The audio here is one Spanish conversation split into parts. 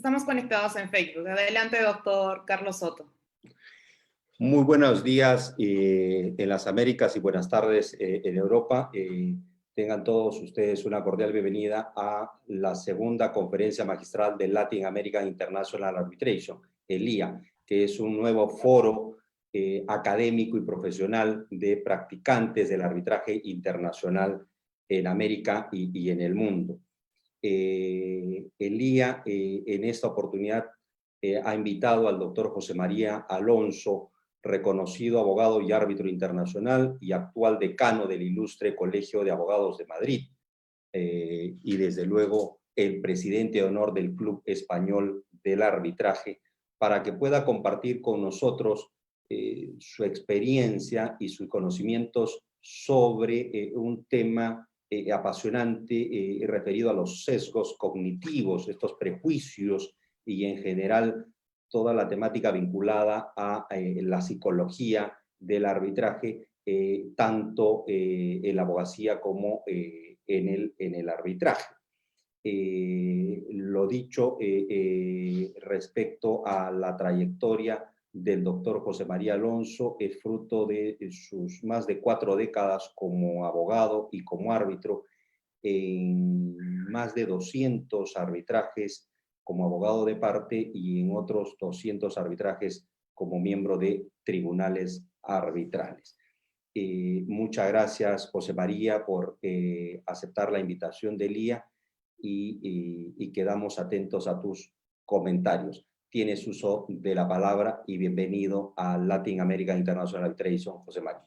Estamos conectados en Facebook. Adelante, doctor Carlos Soto. Muy buenos días en las Américas y buenas tardes en Europa. Tengan todos ustedes una cordial bienvenida a la segunda conferencia magistral de Latin American International Arbitration, el LIA, que es un nuevo foro académico y profesional de practicantes del arbitraje internacional en América y en el mundo. El LIA en esta oportunidad ha invitado al doctor José María Alonso, reconocido abogado y árbitro internacional y actual decano del Ilustre Colegio de Abogados de Madrid, y desde luego el presidente de honor del Club Español del Arbitraje, para que pueda compartir con nosotros su experiencia y sus conocimientos sobre un tema apasionante referido a los sesgos cognitivos, estos prejuicios y en general toda la temática vinculada a la psicología del arbitraje, tanto en la abogacía como en el arbitraje. Lo dicho respecto a la trayectoria del doctor José María Alonso, es fruto de sus más de 4 décadas como abogado y como árbitro en más de 200 arbitrajes como abogado de parte y en otros 200 arbitrajes como miembro de tribunales arbitrales. Muchas gracias, José María, por aceptar la invitación de LIA y quedamos atentos a tus comentarios. Tienes uso de la palabra y bienvenido a Latin American International Arbitration, José María.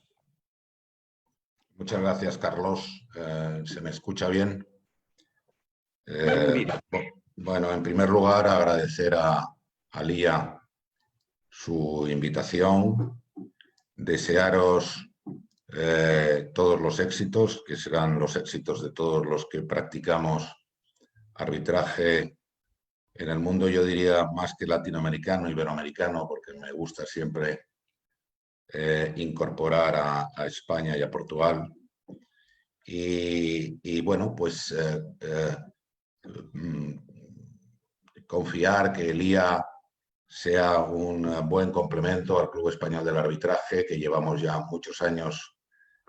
Muchas gracias, Carlos. ¿Se me escucha bien? Muy bien. Bueno, en primer lugar, agradecer a LIA su invitación, desearos todos los éxitos, que serán los éxitos de todos los que practicamos arbitraje en el mundo, yo diría más que latinoamericano, iberoamericano, porque me gusta siempre incorporar a España y a Portugal. Y bueno, pues confiar que el LIA sea un buen complemento al Club Español del Arbitraje, que llevamos ya muchos años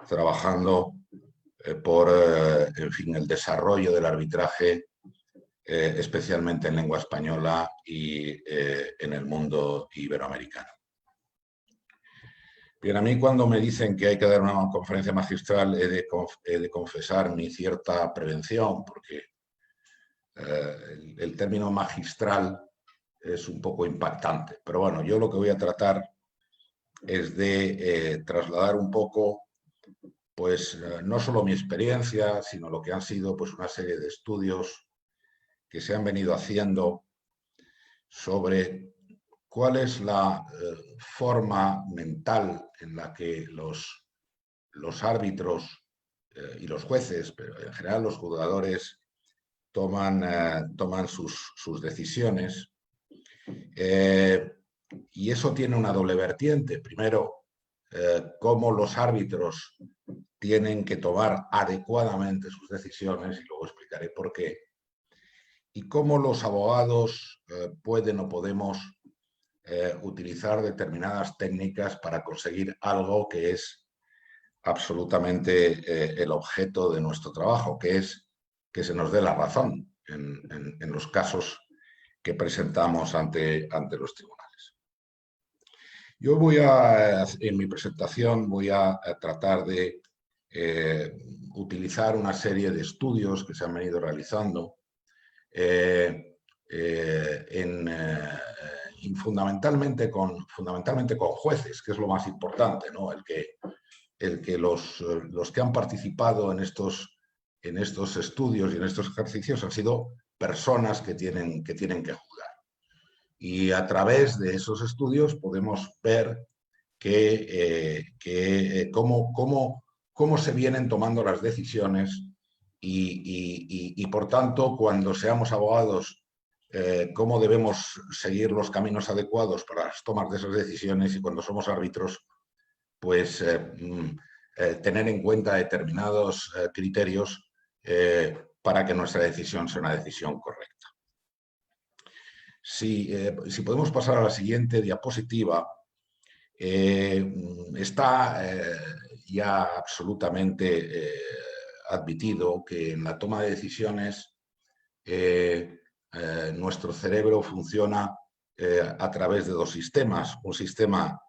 trabajando por en fin, el desarrollo del arbitraje, especialmente en lengua española y en el mundo iberoamericano. Bien, a mí cuando me dicen que hay que dar una conferencia magistral he de confesar mi cierta prevención, porque el término magistral es un poco impactante. Pero bueno, yo lo que voy a tratar es de trasladar un poco, pues no solo mi experiencia, sino lo que han sido pues una serie de estudios que se han venido haciendo sobre cuál es la forma mental en la que los árbitros y los jueces, pero en general los juzgadores, toman sus decisiones. Y eso tiene una doble vertiente. Primero, cómo los árbitros tienen que tomar adecuadamente sus decisiones, y luego explicaré por qué. Y cómo los abogados pueden o podemos utilizar determinadas técnicas para conseguir algo que es absolutamente el objeto de nuestro trabajo, que es que se nos dé la razón en los casos que presentamos ante los tribunales. Yo en mi presentación voy a tratar de utilizar una serie de estudios que se han venido realizando fundamentalmente con jueces, que es lo más importante, ¿no? El que los que han participado en estos estudios y en estos ejercicios han sido personas que tienen que juzgar. Y a través de esos estudios podemos ver cómo se vienen tomando las decisiones y por tanto, cuando seamos abogados, cómo debemos seguir los caminos adecuados para las tomas de esas decisiones, y cuando somos árbitros, pues tener en cuenta determinados criterios para que nuestra decisión sea una decisión correcta. Si podemos pasar a la siguiente diapositiva, está ya absolutamente admitido que en la toma de decisiones nuestro cerebro funciona a través de dos sistemas. Un sistema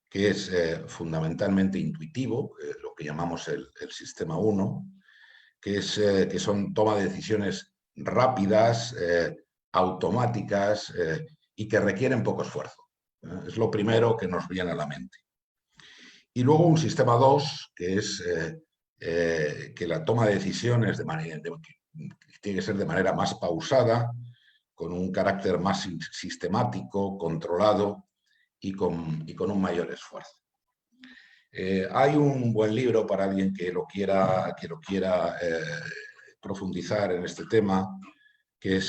que es fundamentalmente intuitivo, lo que llamamos el sistema 1, que son toma de decisiones rápidas, automáticas y que requieren poco esfuerzo. Es lo primero que nos viene a la mente. Y luego un sistema 2, que es que la toma de decisiones tiene que ser de manera más pausada, con un carácter más sistemático, controlado y con un mayor esfuerzo. Hay un buen libro para alguien que lo quiera profundizar en este tema, que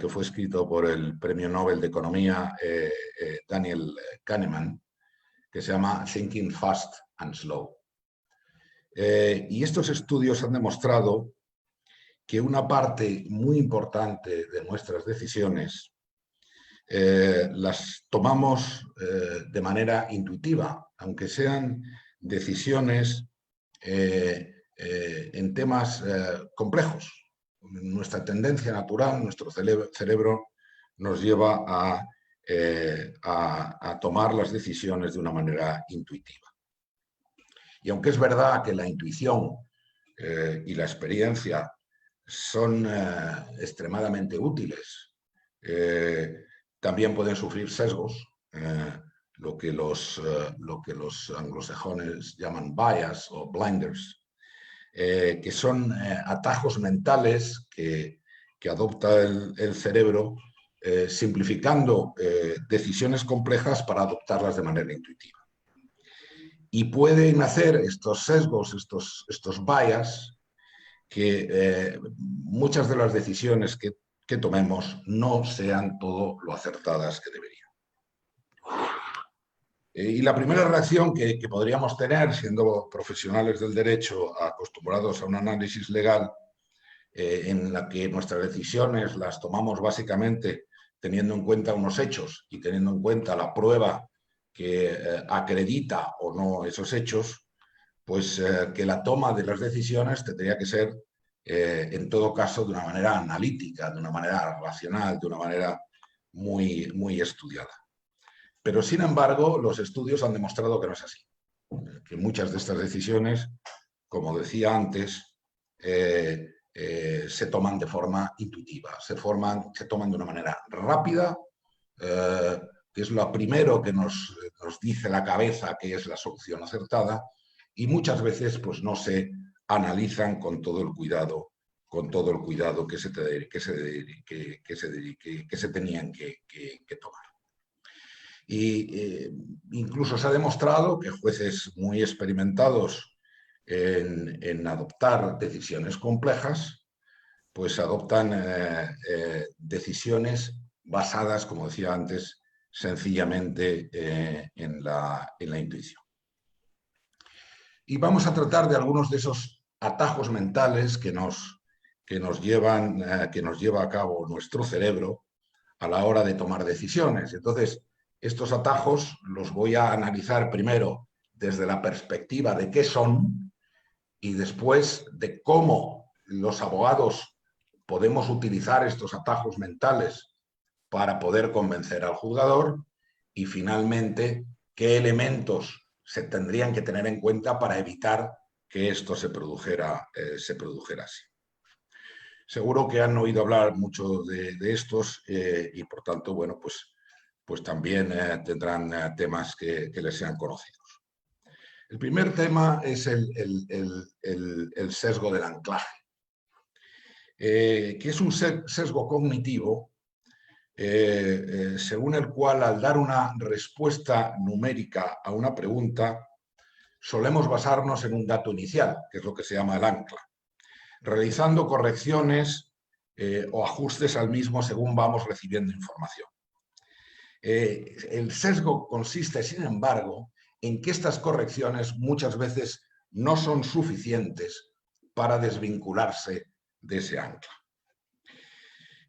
fue escrito por el Premio Nobel de Economía Daniel Kahneman, que se llama Thinking Fast and Slow. Y estos estudios han demostrado que una parte muy importante de nuestras decisiones las tomamos de manera intuitiva, aunque sean decisiones en temas complejos. Nuestra tendencia natural, nuestro cerebro nos lleva a tomar las decisiones de una manera intuitiva. Y aunque es verdad que la intuición y la experiencia son extremadamente útiles, también pueden sufrir sesgos, lo que los anglosajones llaman bias o blinders, que son atajos mentales que adopta el cerebro, simplificando decisiones complejas para adoptarlas de manera intuitiva. Y pueden hacer estos sesgos, estos bias, que muchas de las decisiones que tomemos no sean todo lo acertadas que deberían. Y la primera reacción que podríamos tener, siendo profesionales del derecho acostumbrados a un análisis legal en la que nuestras decisiones las tomamos básicamente teniendo en cuenta unos hechos y teniendo en cuenta la prueba que acredita o no esos hechos, pues que la toma de las decisiones tendría que ser, en todo caso, de una manera analítica, de una manera racional, de una manera muy, muy estudiada. Pero, sin embargo, los estudios han demostrado que no es así, que muchas de estas decisiones, como decía antes, se toman de forma intuitiva, se toman de una manera rápida, que es lo primero que nos dice la cabeza que es la solución acertada, y muchas veces pues, no se analizan con todo el cuidado que se tenían que tomar. Y incluso se ha demostrado que jueces muy experimentados en adoptar decisiones complejas, pues adoptan decisiones basadas, como decía antes, sencillamente en la intuición. Y vamos a tratar de algunos de esos atajos mentales que nos lleva a cabo nuestro cerebro a la hora de tomar decisiones. Entonces, estos atajos los voy a analizar primero desde la perspectiva de qué son y después de cómo los abogados podemos utilizar estos atajos mentales para poder convencer al juzgador y finalmente qué elementos se tendrían que tener en cuenta para evitar que esto se produjera así. Seguro que han oído hablar mucho de estos y por tanto, bueno, pues también tendrán temas que les sean conocidos. El primer tema es el sesgo del anclaje, que es un sesgo cognitivo según el cual al dar una respuesta numérica a una pregunta solemos basarnos en un dato inicial, que es lo que se llama el ancla, realizando correcciones o ajustes al mismo según vamos recibiendo información. El sesgo consiste, sin embargo, en que estas correcciones muchas veces no son suficientes para desvincularse de ese ancla.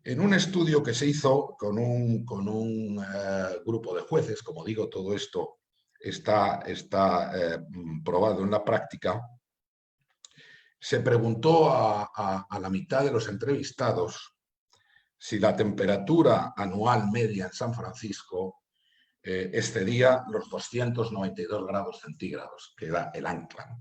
En un estudio que se hizo con un grupo de jueces, como digo, todo esto está probado en la práctica, se preguntó a la mitad de los entrevistados si la temperatura anual media en San Francisco excedía los 292 grados centígrados, que era el ancla.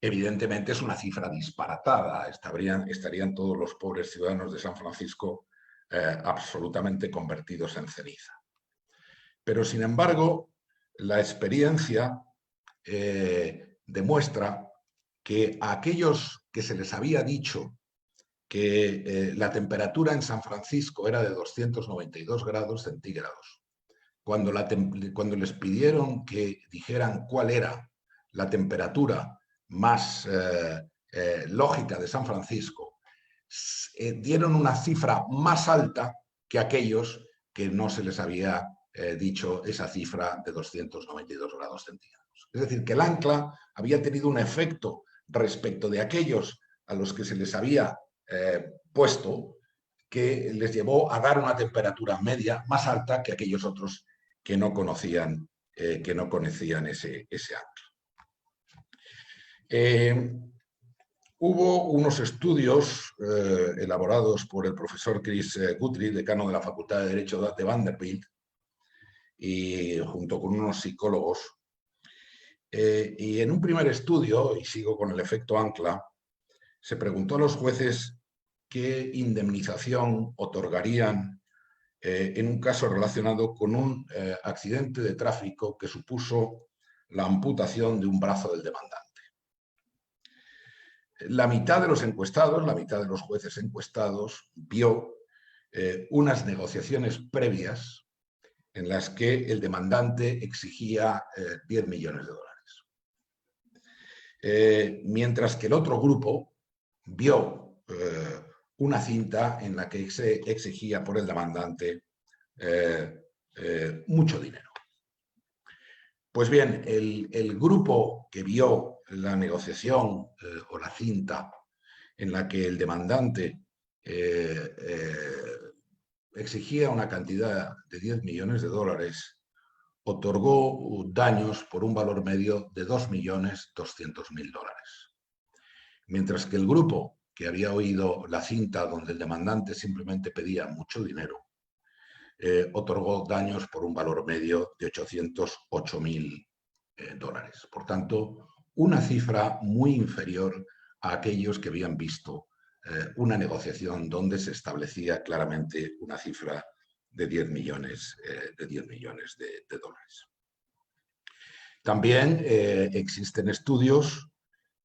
Evidentemente es una cifra disparatada, estarían todos los pobres ciudadanos de San Francisco absolutamente convertidos en ceniza. Pero sin embargo, la experiencia demuestra que a aquellos que se les había dicho que la temperatura en San Francisco era de 292 grados centígrados, cuando les pidieron que dijeran cuál era la temperatura más lógica de San Francisco, dieron una cifra más alta que aquellos que no se les había dicho esa cifra de 292 grados centígrados. Es decir, que el ancla había tenido un efecto respecto de aquellos a los que se les había puesto, que les llevó a dar una temperatura media más alta que aquellos otros que no conocían ese ancla. Hubo unos estudios elaborados por el profesor Chris Guthrie, decano de la Facultad de Derecho de Vanderbilt, y junto con unos psicólogos. Y en un primer estudio, y sigo con el efecto ancla, se preguntó a los jueces qué indemnización otorgarían en un caso relacionado con un accidente de tráfico que supuso la amputación de un brazo del demandante. La mitad de los encuestados, la mitad de los jueces encuestados, vio unas negociaciones previas en las que el demandante exigía 10 millones de dólares. Mientras que el otro grupo vio una cinta en la que se exigía por el demandante mucho dinero. Pues bien, el grupo que vio la negociación o la cinta en la que el demandante exigía una cantidad de 10 millones de dólares, otorgó daños por un valor medio de 2.200.000 dólares. Mientras que el grupo que había oído la cinta donde el demandante simplemente pedía mucho dinero, otorgó daños por un valor medio de 808.000 dólares. Por tanto, una cifra muy inferior a aquellos que habían visto una negociación donde se establecía claramente una cifra de 10 millones de dólares. También existen estudios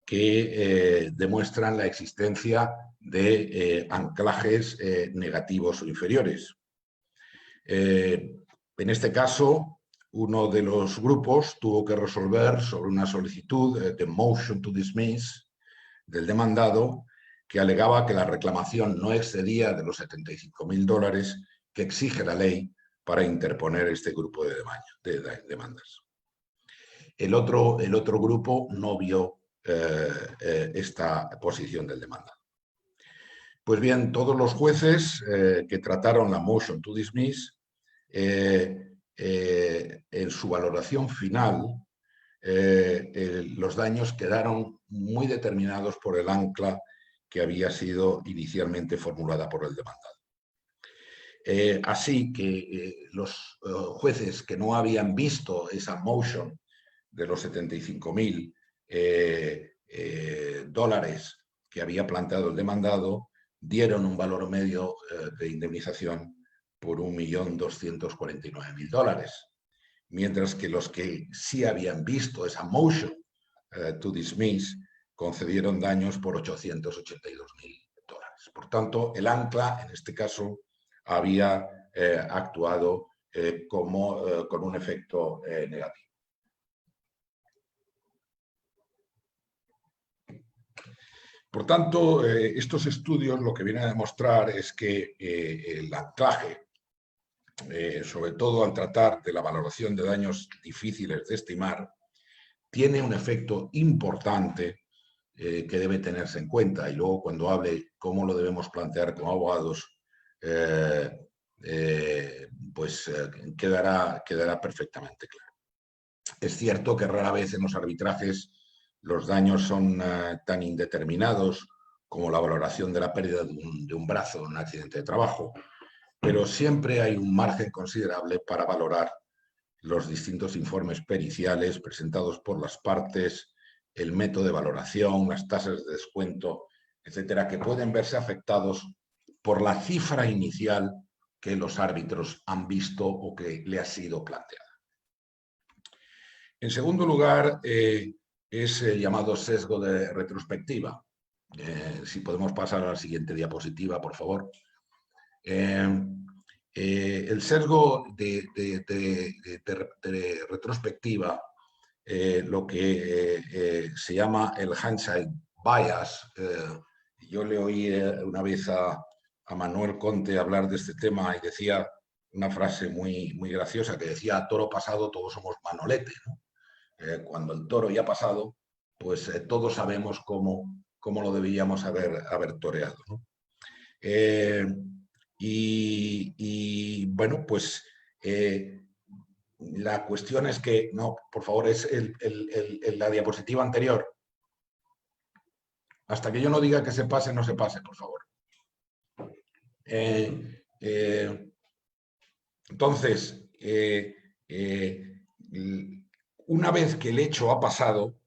que demuestran la existencia de anclajes negativos o inferiores. En este caso, uno de los grupos tuvo que resolver sobre una solicitud de motion to dismiss del demandado que alegaba que la reclamación no excedía de los 75.000 dólares que exige la ley para interponer este grupo de demandas. El otro grupo no vio esta posición del demandado. Pues bien, todos los jueces que trataron la motion to dismiss, en su valoración final, los daños quedaron muy determinados por el ancla que había sido inicialmente formulada por el demandado. Así que los jueces que no habían visto esa motion de los 75.000 dólares que había planteado el demandado, dieron un valor medio de indemnización por 1.249.000 dólares. Mientras que los que sí habían visto esa motion to dismiss concedieron daños por 882.000 dólares. Por tanto, el ancla, en este caso, había actuado con un efecto negativo. Por tanto, estos estudios lo que vienen a demostrar es que el anclaje, sobre todo al tratar de la valoración de daños difíciles de estimar, tiene un efecto importante que debe tenerse en cuenta. Y luego cuando hable cómo lo debemos plantear como abogados, quedará perfectamente claro. Es cierto que rara vez en los arbitrajes los daños son tan indeterminados como la valoración de la pérdida de un brazo en un accidente de trabajo, pero siempre hay un margen considerable para valorar los distintos informes periciales presentados por las partes, el método de valoración, las tasas de descuento, etcétera, que pueden verse afectados por la cifra inicial que los árbitros han visto o que le ha sido planteada. En segundo lugar, es el llamado sesgo de retrospectiva. Si podemos pasar a la siguiente diapositiva, por favor. El sesgo de retrospectiva, lo que se llama el hindsight bias. Yo le oí una vez a Manuel Conte hablar de este tema y decía una frase muy graciosa que decía: toro pasado todos somos Manolete, ¿no? Cuando el toro ya ha pasado, pues todos sabemos cómo lo debíamos haber toreado, ¿no? Y bueno, pues la cuestión es que, no, por favor, es la diapositiva anterior. Hasta que yo no diga que se pase, no se pase, por favor. Entonces, una vez que el hecho ha pasado,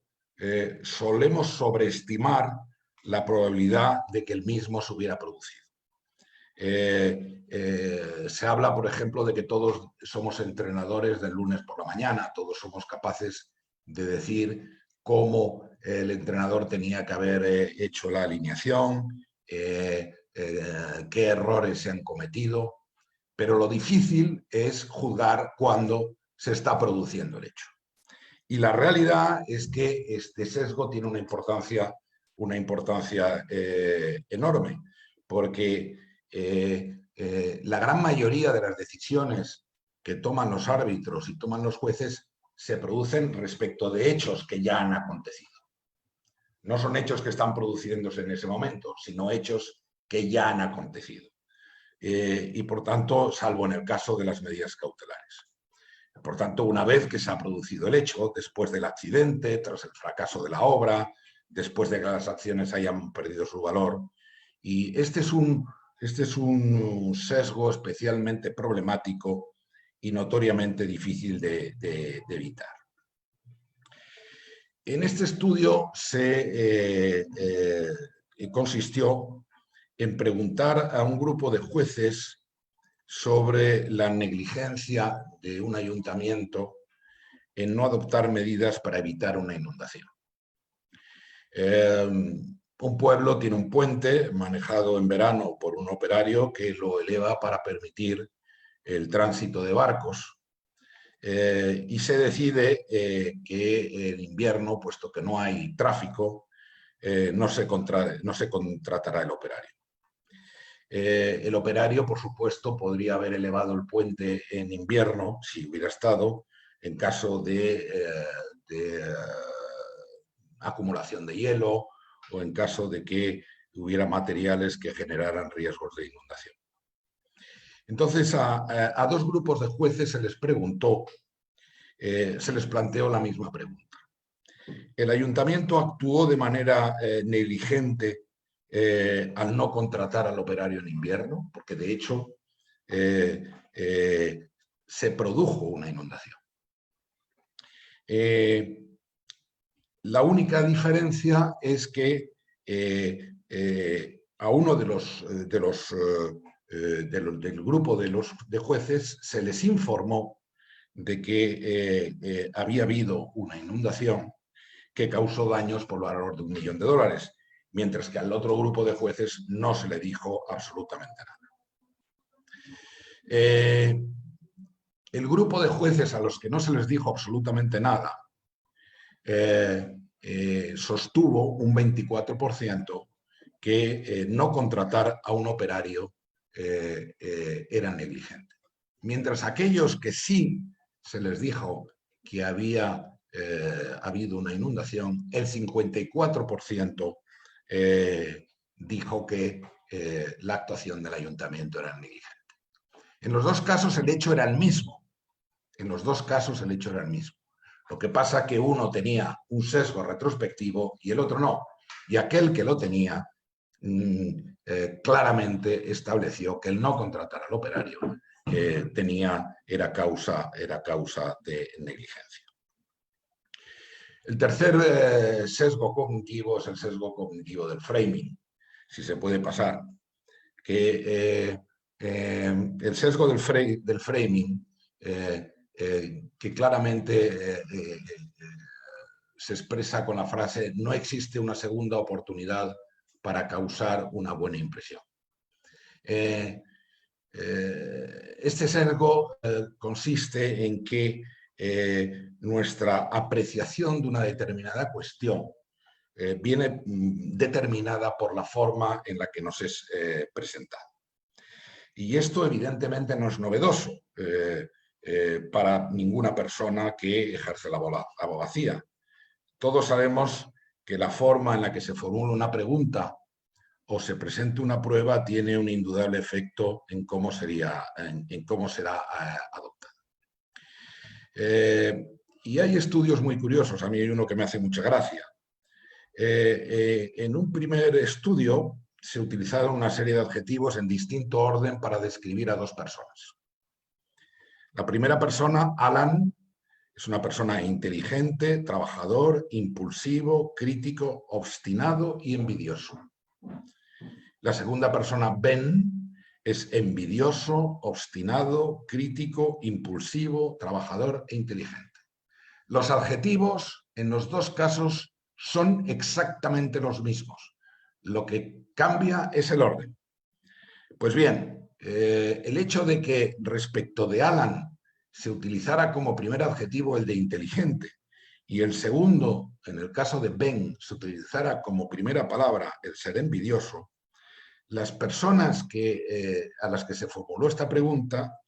solemos sobreestimar la probabilidad de que el mismo se hubiera producido. Se habla, por ejemplo, de que todos somos entrenadores del lunes por la mañana, todos somos capaces de decir cómo el entrenador tenía que haber hecho la alineación, qué errores se han cometido, pero lo difícil es juzgar cuando se está produciendo el hecho. Y la realidad es que este sesgo tiene una importancia enorme, porque la gran mayoría de las decisiones que toman los árbitros y toman los jueces se producen respecto de hechos que ya han acontecido. No son hechos que están produciéndose en ese momento, sino hechos que ya han acontecido. Y por tanto, salvo en el caso de las medidas cautelares. Por tanto, una vez que se ha producido el hecho, después del accidente, tras el fracaso de la obra, después de que las acciones hayan perdido su valor, y este es un sesgo especialmente problemático y notoriamente difícil de evitar. En este estudio consistió en preguntar a un grupo de jueces sobre la negligencia de un ayuntamiento en no adoptar medidas para evitar una inundación. Un pueblo tiene un puente manejado en verano por un operario que lo eleva para permitir el tránsito de barcos. Y se decide que en invierno, puesto que no hay tráfico, no se contratará el operario. El operario, por supuesto, podría haber elevado el puente en invierno, si hubiera estado, en caso de acumulación de hielo o en caso de que hubiera materiales que generaran riesgos de inundación. Entonces, a dos grupos de jueces se les preguntó, se les planteó la misma pregunta. ¿El ayuntamiento actuó de manera negligente al no contratar al operario en invierno? Porque de hecho se produjo una inundación. La única diferencia es que a uno del grupo de jueces se les informó de que había habido una inundación que causó daños por valor de $1 millón, mientras que al otro grupo de jueces no se le dijo absolutamente nada. El grupo de jueces a los que no se les dijo absolutamente nada sostuvo un 24% que no contratar a un operario era negligente. Mientras aquellos que sí se les dijo que había ha habido una inundación, el 54% dijo que la actuación del ayuntamiento era negligente. En los dos casos el hecho era el mismo. En los dos casos el hecho era el mismo. Lo que pasa es que uno tenía un sesgo retrospectivo y el otro no. Y aquel que lo tenía claramente estableció que el no contratar al operario era causa de negligencia. El tercer sesgo cognitivo es el sesgo cognitivo del framing, si se puede pasar. Que el sesgo del framing, que claramente se expresa con la frase no existe una segunda oportunidad para causar una buena impresión. Este sesgo consiste en que nuestra apreciación de una determinada cuestión viene determinada por la forma en la que nos es presentada. Y esto evidentemente no es novedoso para ninguna persona que ejerce la abogacía. Todos sabemos que la forma en la que se formula una pregunta o se presenta una prueba tiene un indudable efecto en cómo será adoptada. Y hay estudios muy curiosos, a mí hay uno que me hace mucha gracia. En un primer estudio se utilizaron una serie de adjetivos en distinto orden para describir a dos personas. La primera persona, Alan, es una persona inteligente, trabajador, impulsivo, crítico, obstinado y envidioso. La segunda persona, Ben, es envidioso, obstinado, crítico, impulsivo, trabajador e inteligente. Los adjetivos en los dos casos son exactamente los mismos. Lo que cambia es el orden. Pues bien, el hecho de que respecto de Alan se utilizara como primer adjetivo el de inteligente y el segundo, en el caso de Ben, se utilizara como primera palabra el ser envidioso, las personas a las que se formuló esta pregunta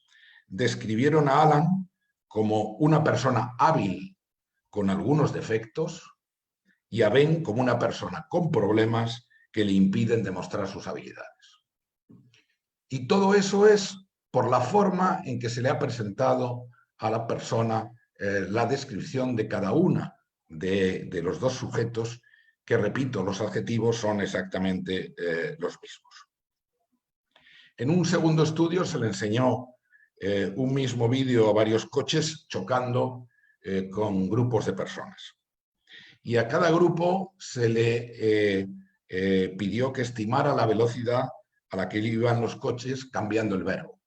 describieron a Alan como una persona hábil con algunos defectos y a Ben como una persona con problemas que le impiden demostrar sus habilidades. Y todo eso es por la forma en que se le ha presentado a la persona la descripción de cada una de los dos sujetos, que, repito, los adjetivos son exactamente los mismos. En un segundo estudio se le enseñó un mismo vídeo a varios coches chocando con grupos de personas. Y a cada grupo se le pidió que estimara la velocidad a la que iban los coches cambiando el verbo.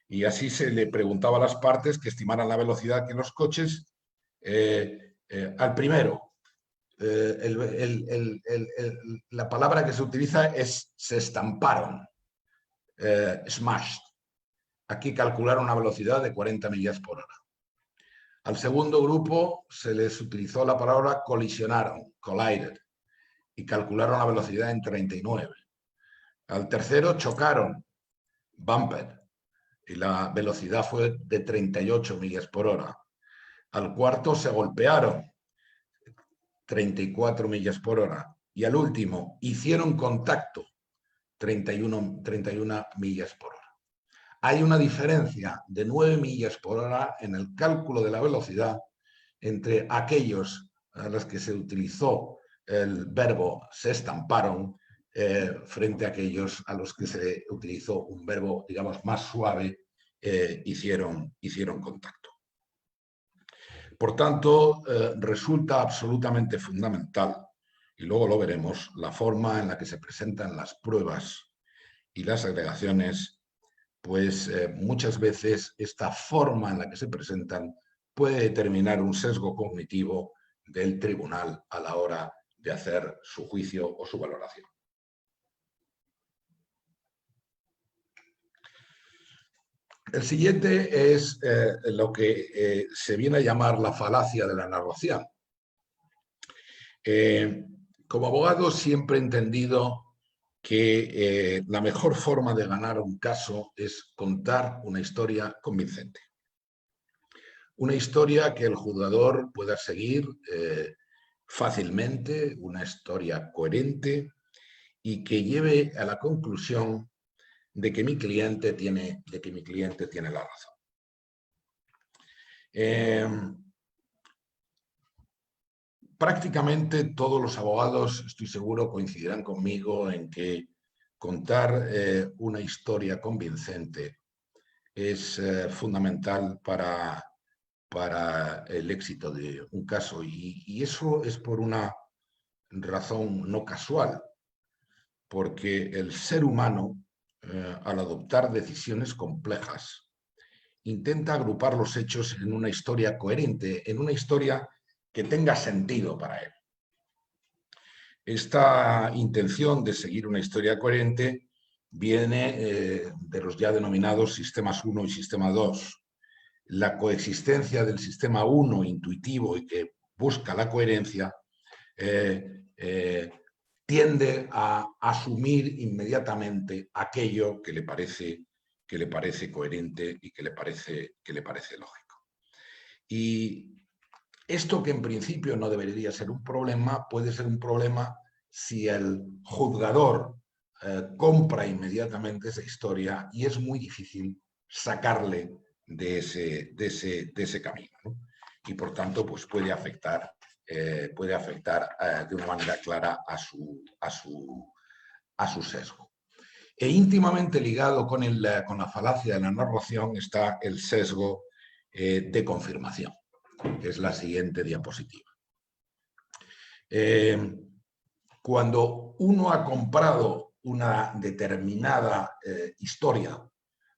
Y así se le preguntaba a las partes que estimaran la velocidad que los coches al primero. La palabra que se utiliza es se estamparon, smashed. Aquí calcularon una velocidad de 40 millas por hora. Al segundo grupo se les utilizó la palabra colisionaron, collided, y calcularon la velocidad en 39. Al tercero chocaron, bumped, y la velocidad fue de 38 millas por hora. Al cuarto se golpearon, 34 millas por hora. Y al último, hicieron contacto, 31 millas por hora. Hay una diferencia de 9 millas por hora en el cálculo de la velocidad entre aquellos a los que se utilizó el verbo se estamparon frente a aquellos a los que se utilizó un verbo, digamos, más suave, hicieron contacto. Por tanto, resulta absolutamente fundamental, y luego lo veremos, la forma en la que se presentan las pruebas y las agregaciones, pues muchas veces esta forma en la que se presentan puede determinar un sesgo cognitivo del tribunal a la hora de hacer su juicio o su valoración. El siguiente es lo que se viene a llamar la falacia de la narración. Como abogado siempre he entendido que la mejor forma de ganar un caso es contar una historia convincente. una historia que el juzgador pueda seguir fácilmente, una historia coherente y que lleve a la conclusión de que mi cliente tiene la razón. Prácticamente todos los abogados, estoy seguro, coincidirán conmigo en que contar una historia convincente es fundamental para el éxito de un caso, y eso es por una razón no casual, porque el ser humano, al adoptar decisiones complejas, intenta agrupar los hechos en una historia coherente, en una historia que tenga sentido para él. Esta intención de seguir una historia coherente viene de los ya denominados sistemas 1 y sistema 2. La coexistencia del sistema 1 intuitivo y que busca la coherencia tiende a asumir inmediatamente aquello que le parece coherente y que le parece lógico. Y esto, que en principio no debería ser un problema, puede ser un problema si el juzgador compra inmediatamente esa historia, y es muy difícil sacarle de ese camino, ¿no? Y por tanto pues puede afectar de una manera clara a su sesgo. E íntimamente ligado con la falacia de la narración está el sesgo de confirmación, que es la siguiente diapositiva. Cuando uno ha comprado una determinada historia,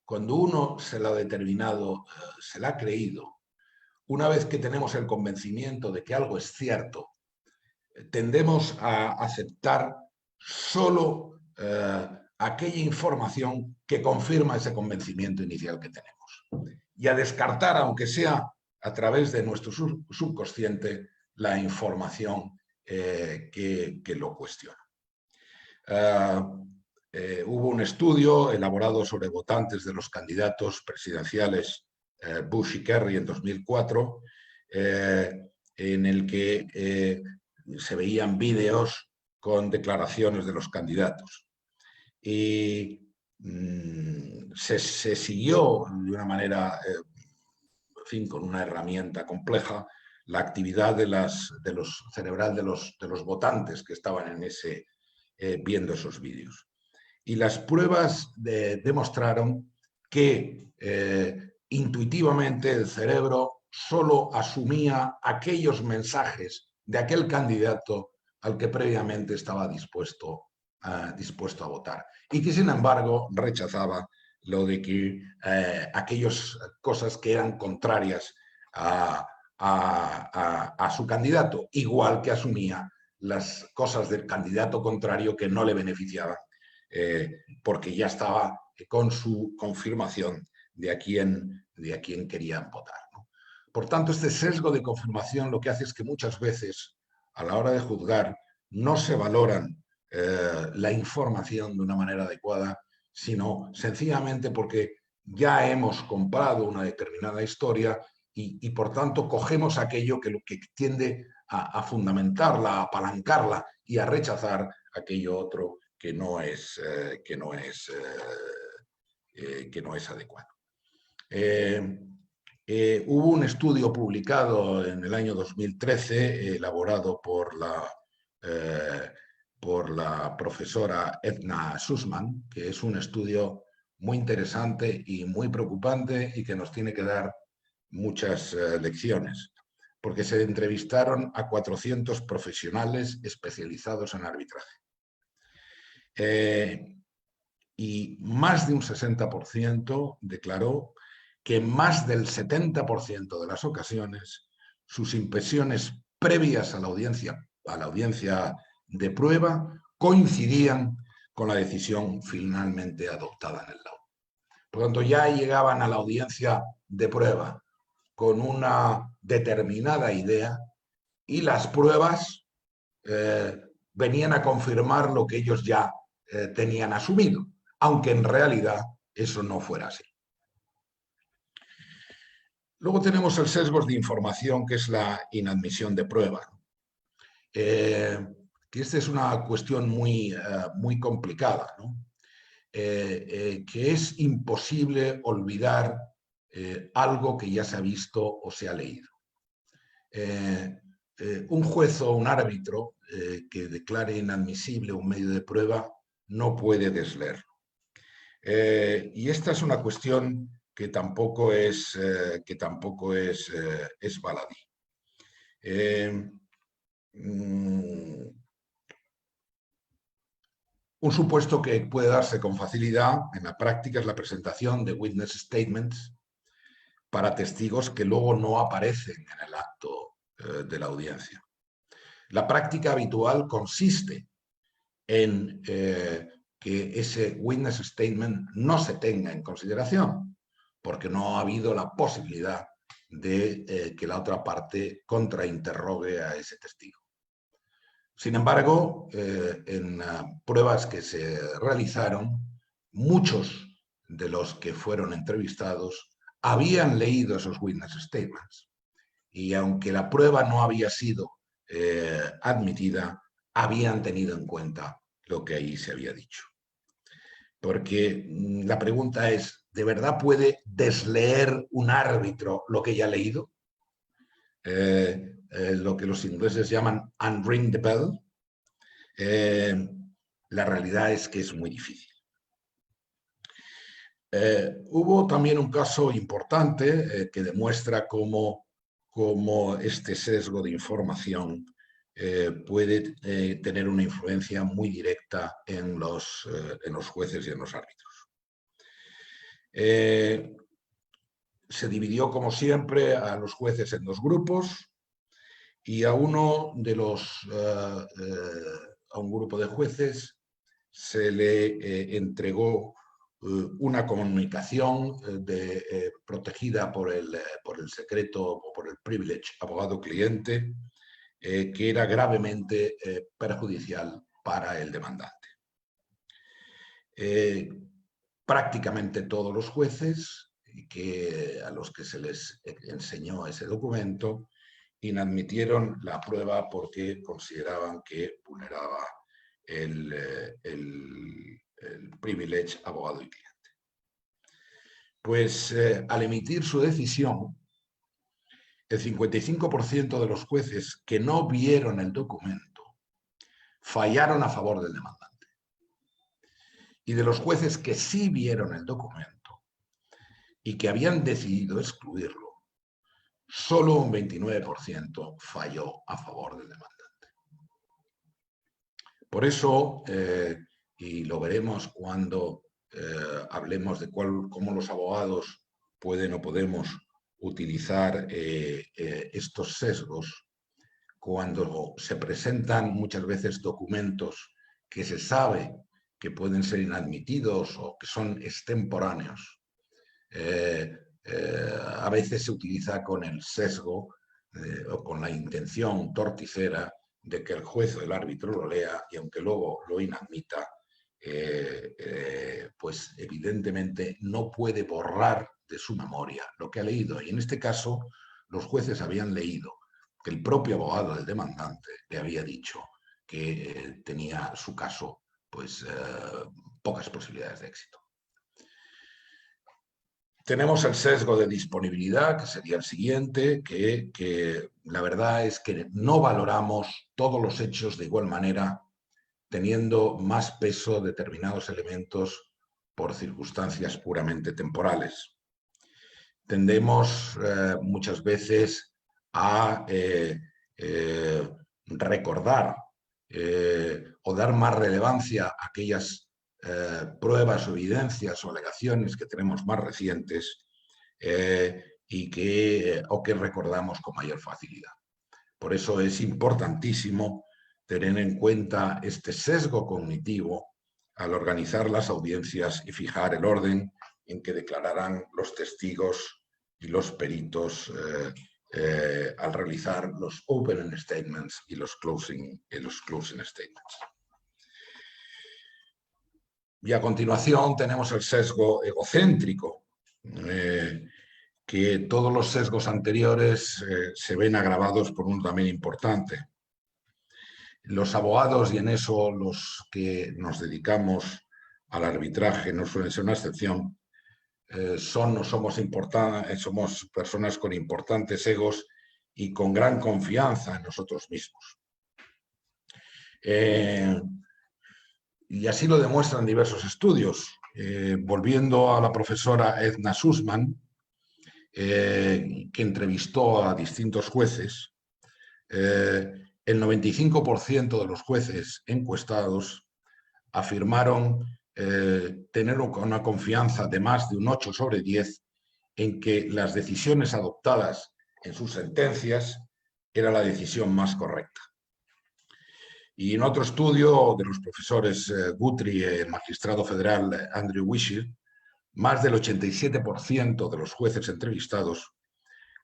cuando uno se la ha creído, una vez que tenemos el convencimiento de que algo es cierto, tendemos a aceptar solo aquella información que confirma ese convencimiento inicial que tenemos, y a descartar, aunque sea a través de nuestro subconsciente, la información que lo cuestiona. Hubo un estudio elaborado sobre votantes de los candidatos presidenciales Bush y Kerry en 2004, en el que se veían vídeos con declaraciones de los candidatos. Y se siguió de una manera, en fin, con una herramienta compleja, la actividad cerebral de los votantes que estaban viendo esos vídeos. Y las pruebas demostraron que intuitivamente el cerebro solo asumía aquellos mensajes de aquel candidato al que previamente estaba dispuesto a votar, y que sin embargo rechazaba lo de que aquellas cosas que eran contrarias a su candidato, igual que asumía las cosas del candidato contrario que no le beneficiaban, porque ya estaba con su confirmación de a quién querían votar, ¿no? Por tanto, este sesgo de confirmación lo que hace es que muchas veces, a la hora de juzgar, no se valoran la información de una manera adecuada, sino sencillamente porque ya hemos comprado una determinada historia y por tanto cogemos aquello que tiende a fundamentarla, a apalancarla y a rechazar aquello otro que no es adecuado. Hubo un estudio publicado en el año 2013, elaborado por la profesora Edna Sussman, que es un estudio muy interesante y muy preocupante y que nos tiene que dar muchas lecciones, porque se entrevistaron a 400 profesionales especializados en arbitraje. Y más de un 60% declaró que en más del 70% de las ocasiones sus impresiones previas a la audiencia de prueba coincidían con la decisión finalmente adoptada en el laudo. Por lo tanto, ya llegaban a la audiencia de prueba con una determinada idea y las pruebas venían a confirmar lo que ellos ya tenían asumido, aunque en realidad eso no fuera así. Luego tenemos el sesgo de información, que es la inadmisión de prueba. Que esta es una cuestión muy complicada, ¿no? Que es imposible olvidar algo que ya se ha visto o se ha leído. Un juez o un árbitro que declare inadmisible un medio de prueba no puede desleerlo. Y esta es una cuestión que tampoco es baladí. Un supuesto que puede darse con facilidad en la práctica es la presentación de witness statements para testigos que luego no aparecen en el acto de la audiencia. La práctica habitual consiste en que ese witness statement no se tenga en consideración, porque no ha habido la posibilidad de que la otra parte contrainterrogue a ese testigo. Sin embargo, en pruebas que se realizaron, muchos de los que fueron entrevistados habían leído esos witness statements. Y aunque la prueba no había sido admitida, habían tenido en cuenta lo que ahí se había dicho. Porque la pregunta es, ¿de verdad puede desleer un árbitro lo que ya ha leído? Lo que los ingleses llaman unring the bell. La realidad es que es muy difícil. Hubo también un caso importante que demuestra cómo este sesgo de información puede tener una influencia muy directa en los jueces y en los árbitros. Se dividió, como siempre, a los jueces en dos grupos y a uno de a un grupo de jueces se le entregó una comunicación protegida por el secreto o por el privilege abogado-cliente que era gravemente perjudicial para el demandante. Prácticamente todos los jueces a los que se les enseñó ese documento inadmitieron la prueba porque consideraban que vulneraba el privilege abogado y cliente. Pues al emitir su decisión, el 55% de los jueces que no vieron el documento fallaron a favor del demandante. Y de los jueces que sí vieron el documento y que habían decidido excluirlo, solo un 29% falló a favor del demandante. Por eso, y lo veremos cuando hablemos de cómo los abogados pueden o podemos utilizar estos sesgos, cuando se presentan muchas veces documentos que se sabe que pueden ser inadmitidos o que son extemporáneos. A veces se utiliza con el sesgo o con la intención torticera de que el juez o el árbitro lo lea y aunque luego lo inadmita, pues evidentemente no puede borrar de su memoria lo que ha leído. Y en este caso, los jueces habían leído que el propio abogado del demandante le había dicho que tenía su caso pues pocas posibilidades de éxito. Tenemos el sesgo de disponibilidad, que sería el siguiente, que la verdad es que no valoramos todos los hechos de igual manera, teniendo más peso determinados elementos por circunstancias puramente temporales. Tendemos muchas veces a recordar o dar más relevancia a aquellas pruebas o evidencias o alegaciones que tenemos más recientes o que recordamos con mayor facilidad. Por eso es importantísimo tener en cuenta este sesgo cognitivo al organizar las audiencias y fijar el orden en que declararán los testigos y los peritos al realizar los opening statements y los closing statements. Y a continuación tenemos el sesgo egocéntrico, que todos los sesgos anteriores se ven agravados por uno también importante. Los abogados, y en eso los que nos dedicamos al arbitraje no suelen ser una excepción, somos personas con importantes egos y con gran confianza en nosotros mismos. Y así lo demuestran diversos estudios. Volviendo a la profesora Edna Sussman, que entrevistó a distintos jueces, el 95% de los jueces encuestados afirmaron tener una confianza de más de un 8 sobre 10 en que las decisiones adoptadas en sus sentencias era la decisión más correcta. Y en otro estudio de los profesores Guthrie y el magistrado federal Andrew Wisher, más del 87% de los jueces entrevistados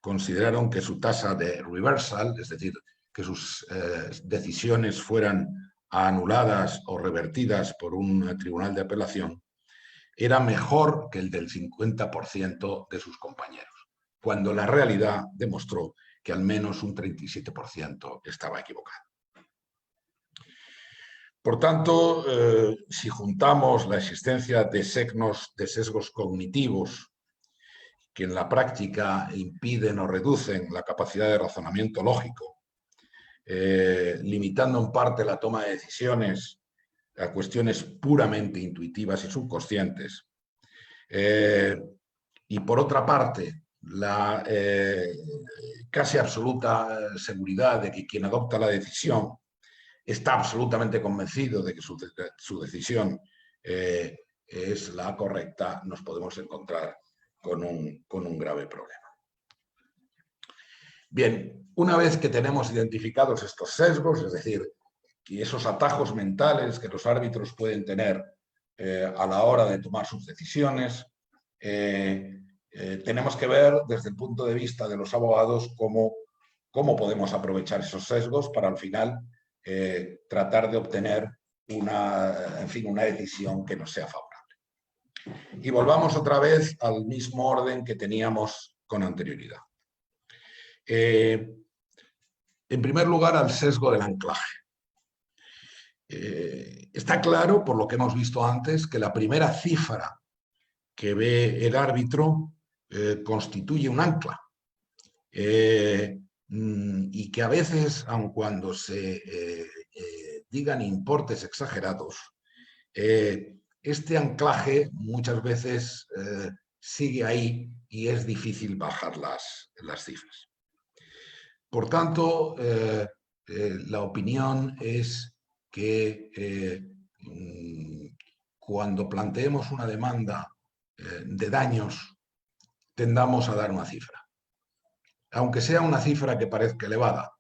consideraron que su tasa de reversal, es decir, que sus decisiones fueran anuladas o revertidas por un tribunal de apelación, era mejor que el del 50% de sus compañeros, cuando la realidad demostró que al menos un 37% estaba equivocado. Por tanto, si juntamos la existencia de sesgos cognitivos que en la práctica impiden o reducen la capacidad de razonamiento lógico, limitando en parte la toma de decisiones a cuestiones puramente intuitivas y subconscientes, y por otra parte, la casi absoluta seguridad de que quien adopta la decisión está absolutamente convencido de que su decisión es la correcta, nos podemos encontrar con un grave problema. Bien, una vez que tenemos identificados estos sesgos, es decir, que esos atajos mentales que los árbitros pueden tener a la hora de tomar sus decisiones, tenemos que ver desde el punto de vista de los abogados cómo podemos aprovechar esos sesgos para al final tratar de obtener una decisión que nos sea favorable. Y volvamos otra vez al mismo orden que teníamos con anterioridad. En primer lugar, al sesgo del anclaje. Está claro, por lo que hemos visto antes, que la primera cifra que ve el árbitro constituye un ancla. Y que a veces, aun cuando se digan importes exagerados, este anclaje muchas veces sigue ahí y es difícil bajar las cifras. Por tanto, la opinión es que cuando planteemos una demanda de daños, tendamos a dar una cifra. Aunque sea una cifra que parezca elevada,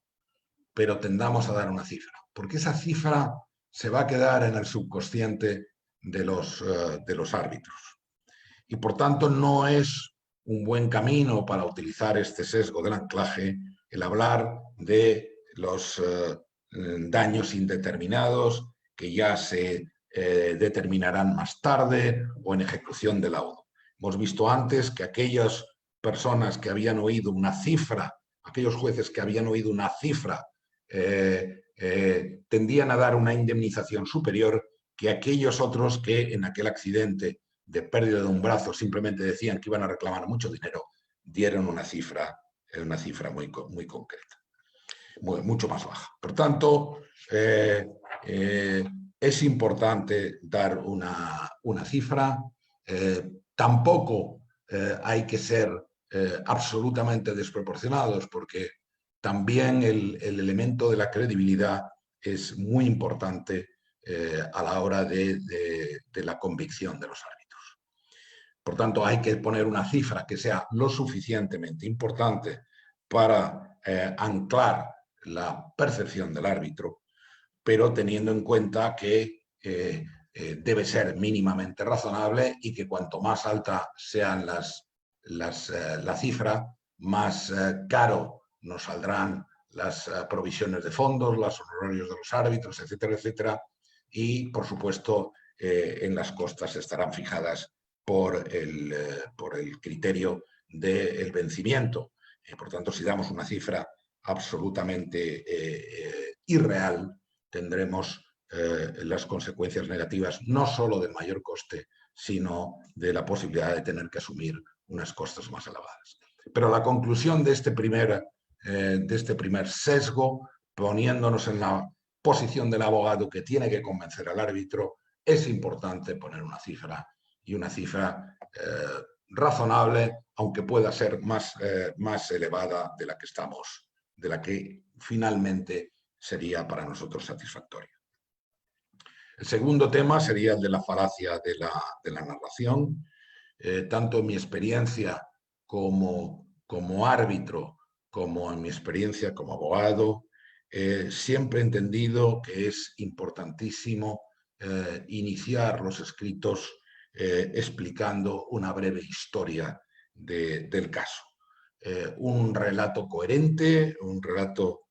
pero tendamos a dar una cifra, porque esa cifra se va a quedar en el subconsciente de los árbitros. Y por tanto no es un buen camino para utilizar este sesgo del anclaje el hablar de los daños indeterminados que ya se determinarán más tarde o en ejecución del laudo. Hemos visto antes que aquellas personas que habían oído una cifra, aquellos jueces que habían oído una cifra, tendían a dar una indemnización superior que aquellos otros que en aquel accidente de pérdida de un brazo simplemente decían que iban a reclamar mucho dinero, dieron una cifra muy concreta, mucho más baja. Por tanto, es importante dar una cifra. Tampoco hay que ser absolutamente desproporcionados, porque también el elemento de la credibilidad es muy importante a la hora de la convicción de los árbitros. Por tanto, hay que poner una cifra que sea lo suficientemente importante para anclar la percepción del árbitro, pero teniendo en cuenta que debe ser mínimamente razonable y que cuanto más alta sean la cifra, más caro nos saldrán las provisiones de fondos, los honorarios de los árbitros, etcétera, etcétera, y por supuesto en las costas estarán fijadas por el criterio del vencimiento. Por tanto, si damos una cifra absolutamente irreal, tendremos las consecuencias negativas no solo del mayor coste, sino de la posibilidad de tener que asumir unas costas más elevadas. Pero la conclusión de este primer sesgo, poniéndonos en la posición del abogado que tiene que convencer al árbitro, es importante poner una cifra, y una cifra razonable, aunque pueda ser más elevada de la que finalmente sería para nosotros satisfactoria. El segundo tema sería el de la falacia de la narración. Tanto en mi experiencia como árbitro, como en mi experiencia como abogado, siempre he entendido que es importantísimo iniciar los escritos explicando una breve historia del caso. Un relato coherente, un relato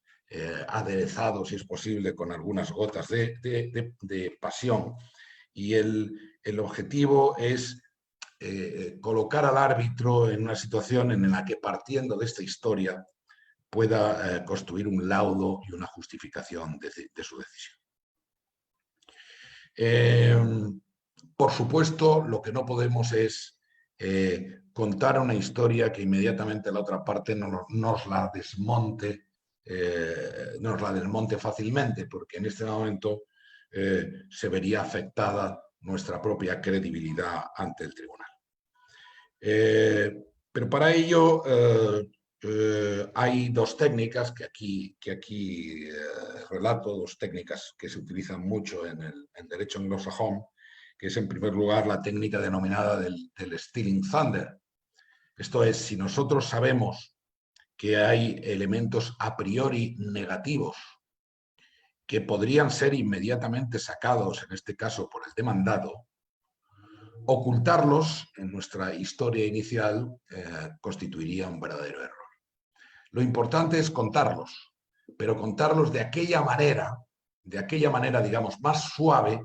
aderezado, si es posible, con algunas gotas de pasión. Y el objetivo es colocar al árbitro en una situación en la que, partiendo de esta historia, pueda construir un laudo y una justificación de su decisión. Por supuesto, lo que no podemos es contar una historia que inmediatamente la otra parte nos la desmonte fácilmente, porque en este momento se vería afectada nuestra propia credibilidad ante el tribunal. Pero para ello hay dos técnicas que aquí relato, dos técnicas que se utilizan mucho en derecho anglosajón, que es en primer lugar la técnica denominada del Stealing Thunder. Esto es, si nosotros sabemos que hay elementos a priori negativos que podrían ser inmediatamente sacados, en este caso por el demandado, ocultarlos en nuestra historia inicial constituiría un verdadero error. Lo importante es contarlos, pero contarlos de aquella manera, digamos, más suave,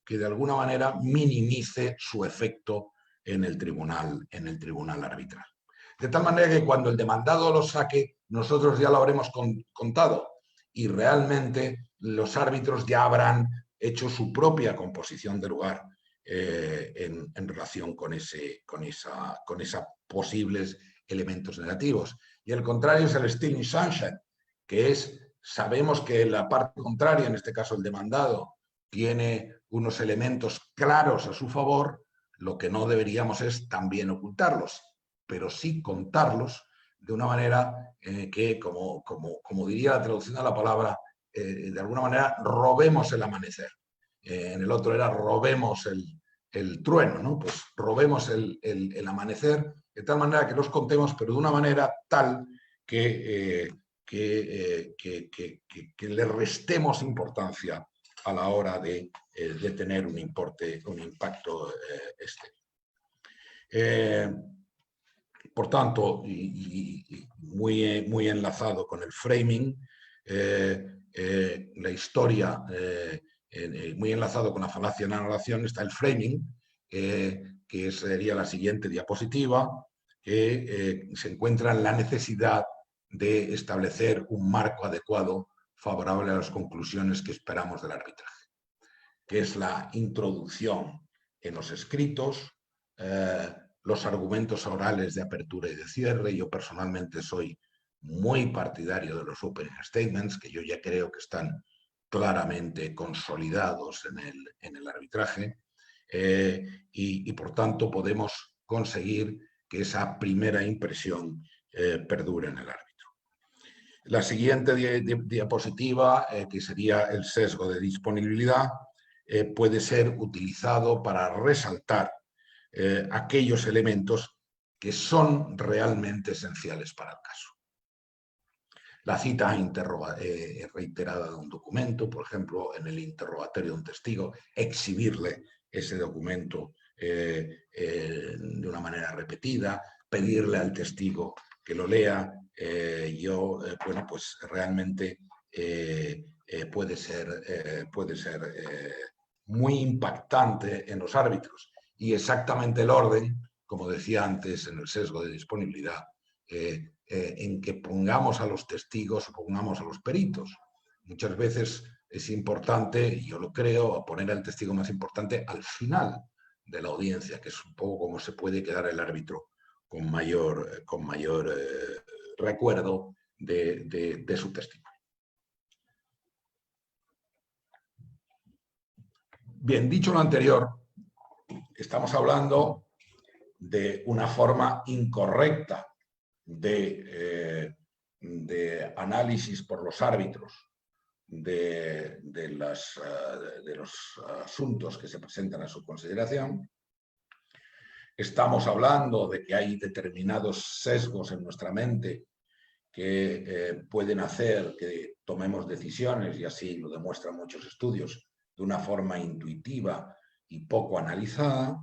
que de alguna manera minimice su efecto en el tribunal arbitral. De tal manera que cuando el demandado lo saque, nosotros ya lo habremos contado y realmente los árbitros ya habrán hecho su propia composición de lugar en relación con esos posibles elementos negativos. Y el contrario es el Stealing Sunshine, que es, sabemos que la parte contraria, en este caso el demandado, tiene unos elementos claros a su favor, lo que no deberíamos es también ocultarlos, pero sí contarlos de una manera que, como diría la traducción de la palabra, de alguna manera robemos el amanecer. En el otro era robemos el trueno, ¿no? Pues robemos el amanecer de tal manera que los contemos, pero de una manera tal que le restemos importancia a la hora de tener un impacto exterior. Por tanto, y muy enlazado con el framing, la historia, muy enlazado con la falacia de la narración, está el framing, que sería la siguiente diapositiva, que se encuentra en la necesidad de establecer un marco adecuado favorable a las conclusiones que esperamos del arbitraje, que es la introducción en los escritos, los argumentos orales de apertura y de cierre. Yo personalmente soy muy partidario de los opening statements, que yo ya creo que están claramente consolidados en el arbitraje, y por tanto podemos conseguir que esa primera impresión perdure en el árbitro. La siguiente diapositiva, que sería el sesgo de disponibilidad, puede ser utilizado para resaltar aquellos elementos que son realmente esenciales para el caso. La cita reiterada de un documento, por ejemplo, en el interrogatorio de un testigo, exhibirle ese documento de una manera repetida, pedirle al testigo que lo lea. Bueno, pues realmente puede ser muy impactante en los árbitros. Y exactamente el orden como decía antes, en el sesgo de disponibilidad, en que pongamos a los testigos o pongamos a los peritos. Muchas veces es importante, y yo lo creo, poner al testigo más importante al final de la audiencia, que es un poco como se puede quedar el árbitro con mayor recuerdo de su testimonio. Bien, dicho lo anterior, estamos hablando de una forma incorrecta de análisis por los árbitros de los asuntos que se presentan a su consideración. Estamos hablando de que hay determinados sesgos en nuestra mente que pueden hacer que tomemos decisiones, y así lo demuestran muchos estudios, de una forma intuitiva y poco analizada.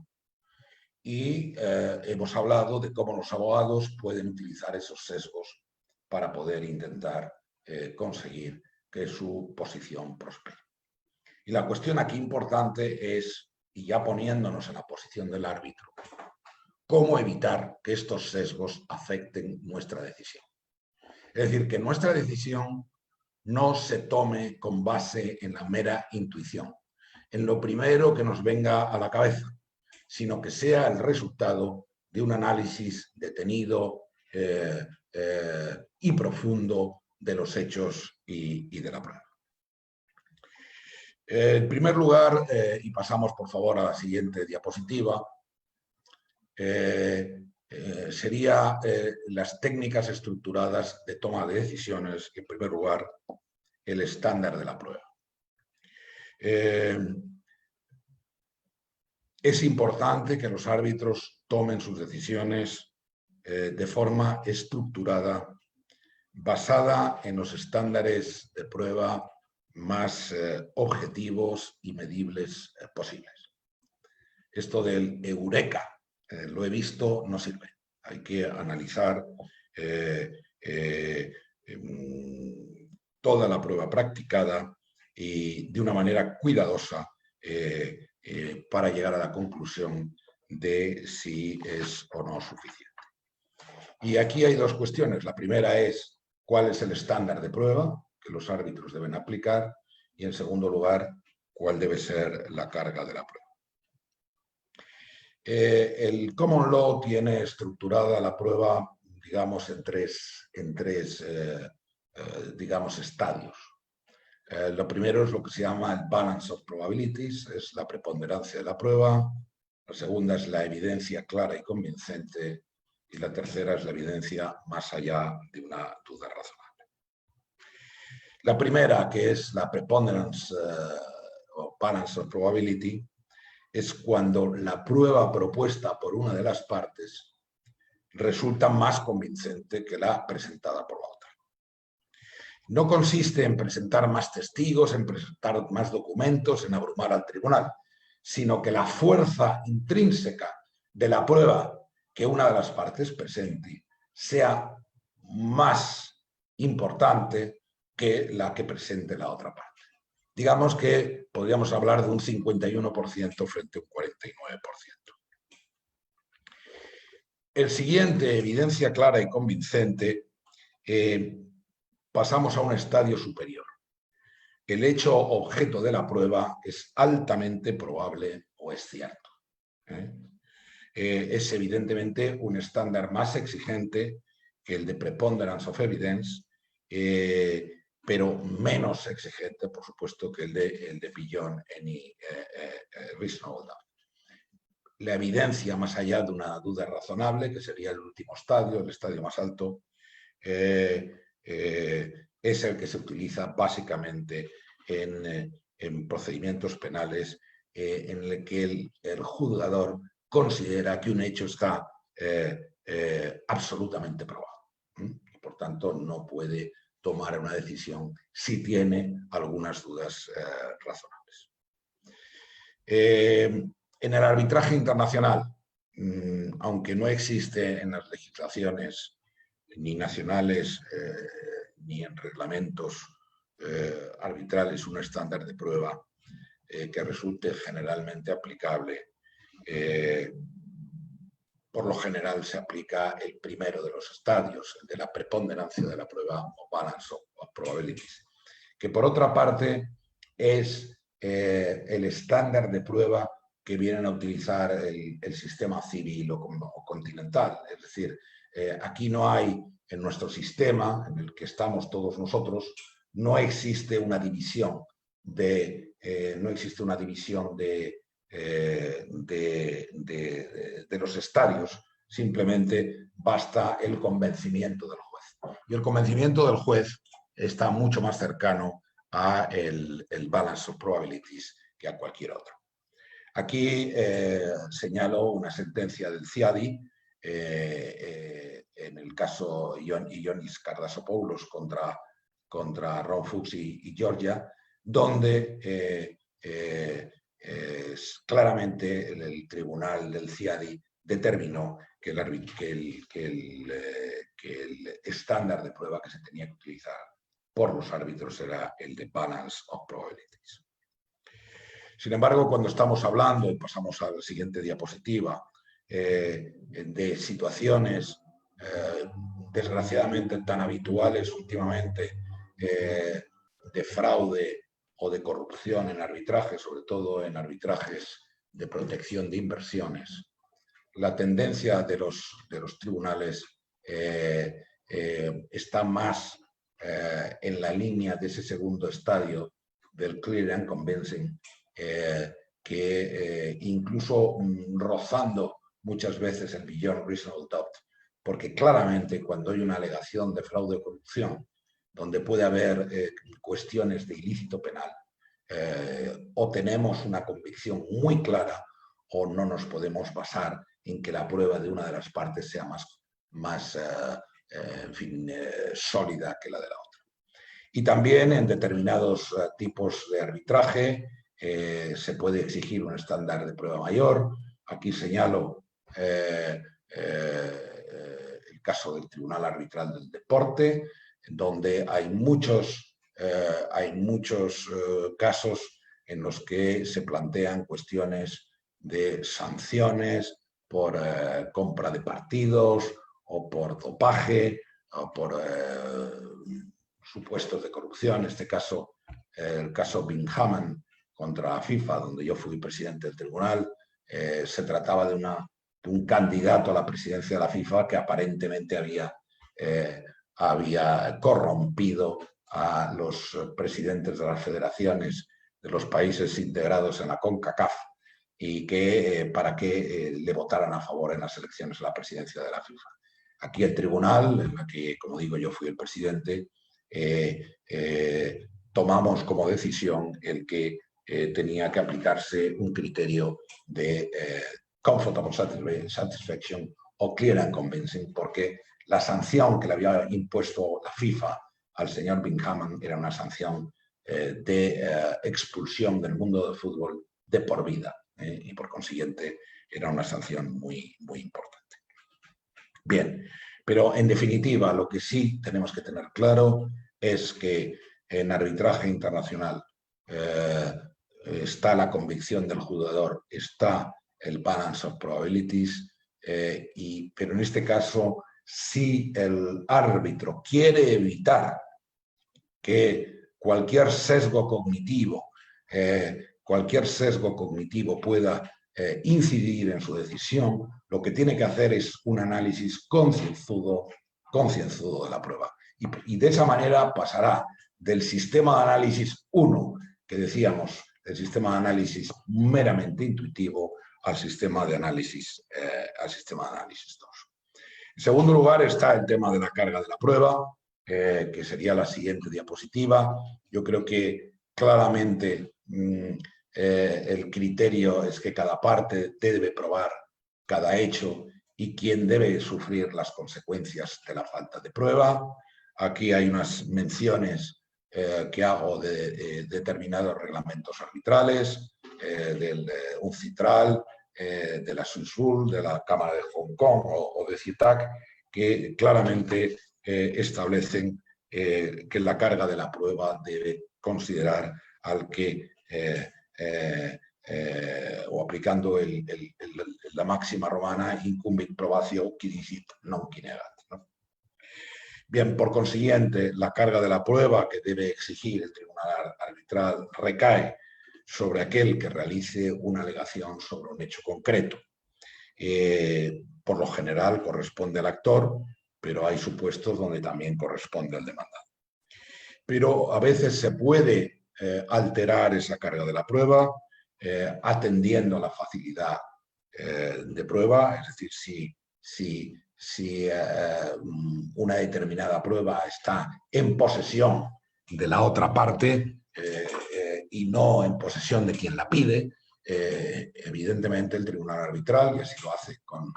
Y hemos hablado de cómo los abogados pueden utilizar esos sesgos para poder intentar conseguir que su posición prospere. Y la cuestión aquí importante es, y ya poniéndonos en la posición del árbitro, cómo evitar que estos sesgos afecten nuestra decisión. Es decir, que nuestra decisión no se tome con base en la mera intuición, en lo primero que nos venga a la cabeza, sino que sea el resultado de un análisis detenido y profundo de los hechos y de la prueba. En primer lugar, y pasamos por favor a la siguiente diapositiva, sería las técnicas estructuradas de toma de decisiones. En primer lugar, el estándar de la prueba. Es importante que los árbitros tomen sus decisiones de forma estructurada, basada en los estándares de prueba más objetivos y medibles posibles. Esto del eureka, lo he visto, no sirve. Hay que analizar toda la prueba practicada y de una manera cuidadosa para llegar a la conclusión de si es o no suficiente. Y aquí hay dos cuestiones. La primera es cuál es el estándar de prueba que los árbitros deben aplicar, y en segundo lugar, cuál debe ser la carga de la prueba. El Common Law tiene estructurada la prueba, digamos, en tres digamos, estadios. Lo primero es lo que se llama el balance of probabilities, es la preponderancia de la prueba. La segunda es la evidencia clara y convincente. Y la tercera es la evidencia más allá de una duda razonable. La primera, que es la preponderance o balance of probability, es cuando la prueba propuesta por una de las partes resulta más convincente que la presentada por la otra. No consiste en presentar más testigos, en presentar más documentos, en abrumar al tribunal, sino que la fuerza intrínseca de la prueba que una de las partes presente sea más importante que la que presente la otra parte. Digamos que podríamos hablar de un 51% frente a un 49%. El siguiente, evidencia clara y convincente, pasamos a un estadio superior. El hecho objeto de la prueba es altamente probable o es cierto. Es evidentemente un estándar más exigente que el de preponderance of evidence, pero menos exigente, por supuesto, que el de beyond any reasonable doubt. La evidencia más allá de una duda razonable, que sería el último estadio, el estadio más alto, es el que se utiliza básicamente en procedimientos penales en el que el juzgador considera que un hecho está absolutamente probado. Y por tanto, no puede tomar una decisión si tiene algunas dudas razonables. En el arbitraje internacional, aunque no existe en las legislaciones ni nacionales ni en reglamentos arbitrales un estándar de prueba que resulte generalmente aplicable, por lo general se aplica el primero de los estadios, el de la preponderancia de la prueba o balance of probabilities, que por otra parte es el estándar de prueba que vienen a utilizar el sistema civil o continental. Es decir, aquí no hay, en nuestro sistema, en el que estamos todos nosotros, no existe una división de los estadios, simplemente basta el convencimiento del juez. Y el convencimiento del juez está mucho más cercano a el balance of probabilities que a cualquier otro. Aquí señalo una sentencia del CIADI en el caso Ioannis Kardasopoulos contra Ron Fuchs y Georgia, donde claramente el tribunal del CIADI determinó que el estándar de prueba que se tenía que utilizar por los árbitros era el de balance of probabilities. Sin embargo, cuando estamos hablando, y pasamos a la siguiente diapositiva, de situaciones desgraciadamente tan habituales últimamente de fraude o de corrupción en arbitraje, sobre todo en arbitrajes de protección de inversiones, la tendencia de los tribunales está más en la línea de ese segundo estadio del clear and convincing, que incluso rozando muchas veces el beyond reasonable doubt, porque claramente cuando hay una alegación de fraude o corrupción, donde puede haber cuestiones de ilícito penal, o tenemos una convicción muy clara o no nos podemos basar en que la prueba de una de las partes sea más sólida que la de la otra. Y también en determinados tipos de arbitraje se puede exigir un estándar de prueba mayor. Aquí señalo el caso del Tribunal Arbitral del Deporte, donde hay muchos casos en los que se plantean cuestiones de sanciones por compra de partidos o por dopaje o por supuestos de corrupción. En este caso, el caso Bingham contra FIFA, donde yo fui presidente del tribunal, se trataba de un candidato a la presidencia de la FIFA que aparentemente había corrompido a los presidentes de las federaciones de los países integrados en la CONCACAF y para que le votaran a favor en las elecciones a la presidencia de la FIFA. Aquí el tribunal, en la que, como digo, yo fui el presidente, tomamos como decisión el que tenía que aplicarse un criterio de comfortable satisfaction o clear and convincing, porque la sanción que le había impuesto la FIFA al señor Bingham era una sanción de expulsión del mundo del fútbol de por vida, y por consiguiente era una sanción muy, muy importante. Bien, pero en definitiva lo que sí tenemos que tener claro es que en arbitraje internacional está la convicción del jugador, está el balance of probabilities, pero en este caso, si el árbitro quiere evitar que cualquier sesgo cognitivo pueda incidir en su decisión, lo que tiene que hacer es un análisis concienzudo de la prueba. Y de esa manera pasará del sistema de análisis 1, que decíamos, el sistema de análisis meramente intuitivo, al sistema de análisis 2. En segundo lugar está el tema de la carga de la prueba, que sería la siguiente diapositiva. Yo creo que claramente el criterio es que cada parte debe probar cada hecho y quién debe sufrir las consecuencias de la falta de prueba. Aquí hay unas menciones que hago de determinados reglamentos arbitrales, del UNCITRAL, de la SUSUL, de la Cámara de Hong Kong o de CITAC, que claramente establecen que la carga de la prueba debe considerar al que, o aplicando el la máxima romana incumbit probatio qui dicit non qui negat, ¿no? Bien, por consiguiente, la carga de la prueba que debe exigir el tribunal arbitral recae sobre aquel que realice una alegación sobre un hecho concreto. Por lo general corresponde al actor, pero hay supuestos donde también corresponde al demandado. Pero a veces se puede alterar esa carga de la prueba atendiendo a la facilidad de prueba, es decir, si una determinada prueba está en posesión de la otra parte y no en posesión de quien la pide, evidentemente el tribunal arbitral, y así lo hace con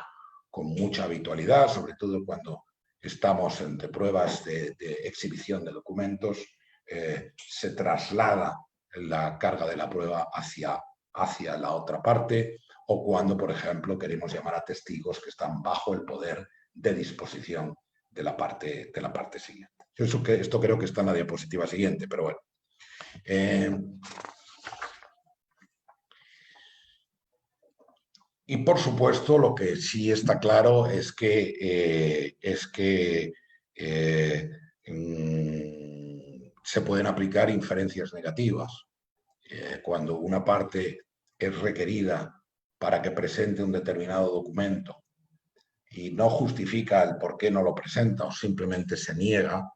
mucha habitualidad, sobre todo cuando estamos entre pruebas de exhibición de documentos, se traslada la carga de la prueba hacia la otra parte, o cuando, por ejemplo, queremos llamar a testigos que están bajo el poder de disposición de la parte siguiente. Esto creo que está en la diapositiva siguiente, pero bueno. Y por supuesto, lo que sí está claro es que se pueden aplicar inferencias negativas. Cuando una parte es requerida para que presente un determinado documento y no justifica el por qué no lo presenta o simplemente se niega,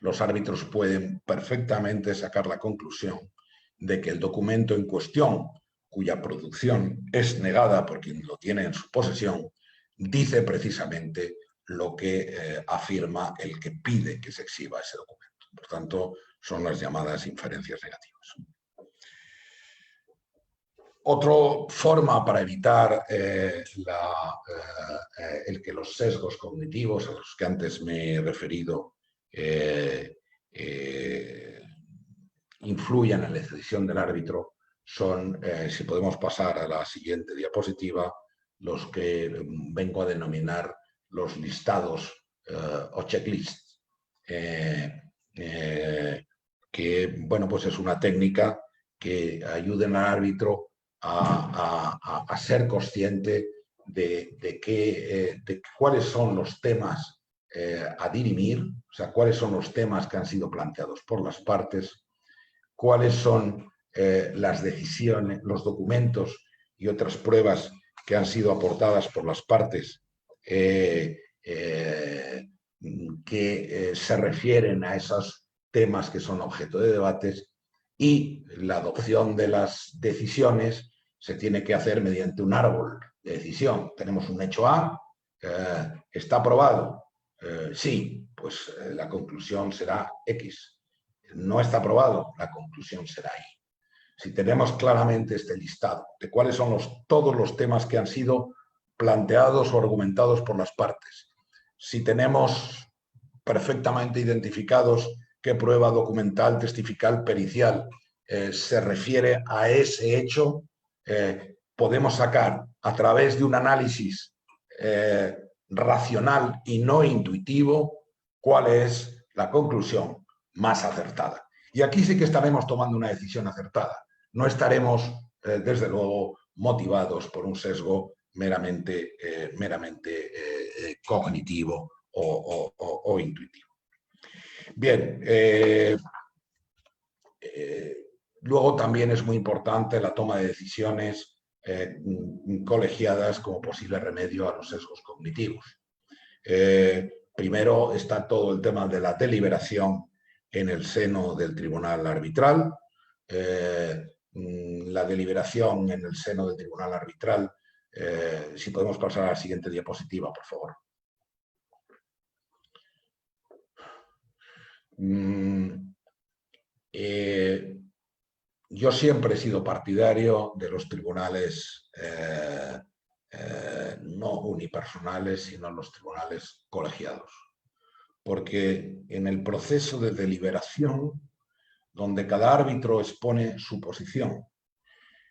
los árbitros pueden perfectamente sacar la conclusión de que el documento en cuestión, cuya producción es negada por quien lo tiene en su posesión, dice precisamente lo que afirma el que pide que se exhiba ese documento. Por tanto, son las llamadas inferencias negativas. Otra forma para evitar el que los sesgos cognitivos a los que antes me he referido influyan en la decisión del árbitro son, si podemos pasar a la siguiente diapositiva, los que vengo a denominar los listados o checklists, que bueno, pues es una técnica que ayuda al árbitro a ser consciente de cuáles son los temas a dirimir, o sea, cuáles son los temas que han sido planteados por las partes, cuáles son las decisiones, los documentos y otras pruebas que han sido aportadas por las partes que se refieren a esos temas que son objeto de debates, y la adopción de las decisiones se tiene que hacer mediante un árbol de decisión. Tenemos un hecho A, ¿está aprobado? Sí, pues la conclusión será X. No está aprobado, la conclusión será Y. Si tenemos claramente este listado de cuáles son todos los temas que han sido planteados o argumentados por las partes, si tenemos perfectamente identificados qué prueba documental, testifical, pericial se refiere a ese hecho, podemos sacar a través de un análisis racional y no intuitivo cuál es la conclusión más acertada. Y aquí sí que estaremos tomando una decisión acertada. No estaremos, desde luego, motivados por un sesgo meramente cognitivo o intuitivo. Bien, luego también es muy importante la toma de decisiones colegiadas como posible remedio a los sesgos cognitivos. Primero está todo el tema de la deliberación en el seno del tribunal arbitral. La deliberación en el seno del tribunal arbitral, si podemos pasar a la siguiente diapositiva, por favor. Yo siempre he sido partidario de los tribunales no unipersonales, sino los tribunales colegiados. Porque en el proceso de deliberación, donde cada árbitro expone su posición,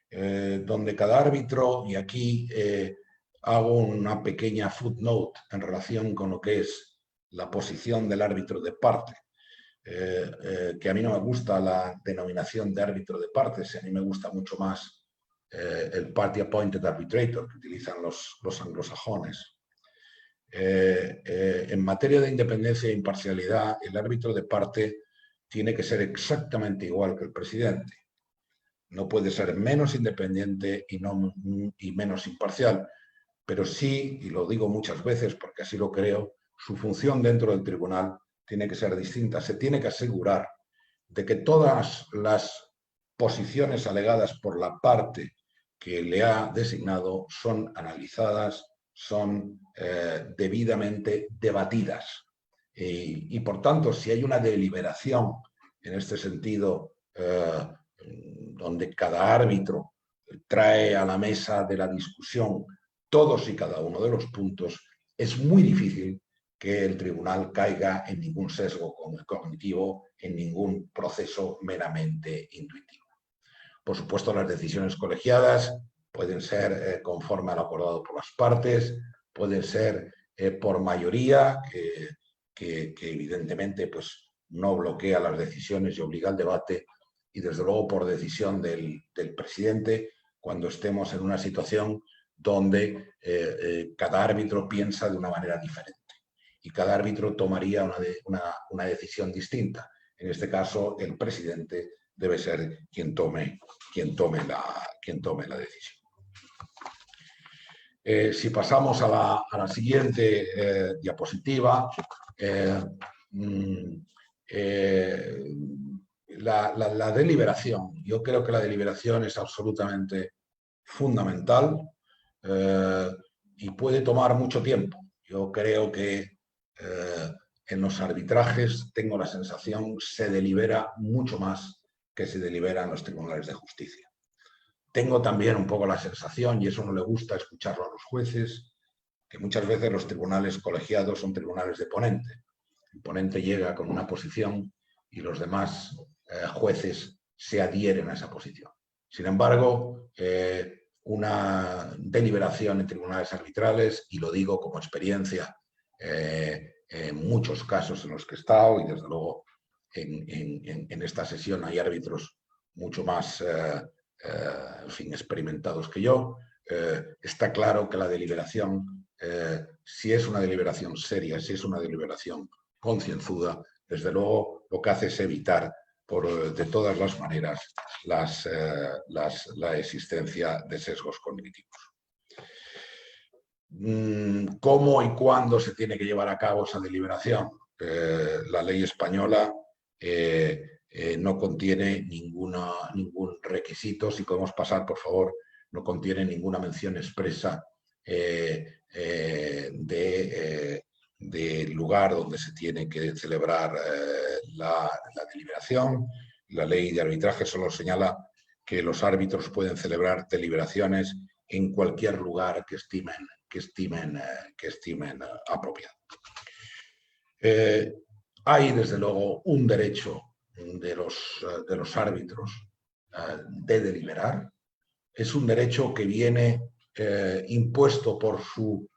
donde cada árbitro, y aquí hago una pequeña footnote en relación con lo que es la posición del árbitro de parte, que a mí no me gusta la denominación de árbitro de partes, a mí me gusta mucho más el Party Appointed Arbitrator que utilizan los anglosajones. En materia de independencia e imparcialidad, el árbitro de parte tiene que ser exactamente igual que el presidente. No puede ser menos independiente y menos imparcial, pero sí, y lo digo muchas veces porque así lo creo, su función dentro del tribunal tiene que ser distinta. Se tiene que asegurar de que todas las posiciones alegadas por la parte que le ha designado son analizadas, son debidamente debatidas. Y por tanto, si hay una deliberación en este sentido, donde cada árbitro trae a la mesa de la discusión todos y cada uno de los puntos, es muy difícil que el tribunal caiga en ningún sesgo cognitivo, en ningún proceso meramente intuitivo. Por supuesto, las decisiones colegiadas pueden ser conforme a lo acordado por las partes, pueden ser por mayoría, que evidentemente pues, no bloquea las decisiones y obliga al debate, y desde luego por decisión del presidente, cuando estemos en una situación donde cada árbitro piensa de una manera diferente y cada árbitro tomaría una decisión distinta. En este caso, el presidente debe ser quien tome la decisión. Si pasamos a la siguiente diapositiva, la deliberación. Yo creo que la deliberación es absolutamente fundamental y puede tomar mucho tiempo. Yo creo que en los arbitrajes, tengo la sensación, se delibera mucho más que se delibera en los tribunales de justicia. Tengo también un poco la sensación, y eso no le gusta escucharlo a los jueces, que muchas veces los tribunales colegiados son tribunales de ponente. El ponente llega con una posición y los demás jueces se adhieren a esa posición. Sin embargo, una deliberación en tribunales arbitrales, y lo digo como experiencia, en muchos casos en los que he estado, y desde luego en esta sesión hay árbitros mucho más en fin, experimentados que yo, está claro que la deliberación, si es una deliberación seria, si es una deliberación concienzuda, desde luego lo que hace es evitar de todas las maneras la existencia de sesgos cognitivos. ¿Cómo y cuándo se tiene que llevar a cabo esa deliberación? La ley española no contiene ningún requisito. Si podemos pasar, por favor, no contiene ninguna mención expresa del lugar donde se tiene que celebrar la deliberación. La ley de arbitraje solo señala que los árbitros pueden celebrar deliberaciones en cualquier lugar que estimen apropiado. Hay, desde luego, un derecho de los árbitros de deliberar. Es un derecho que viene impuesto por su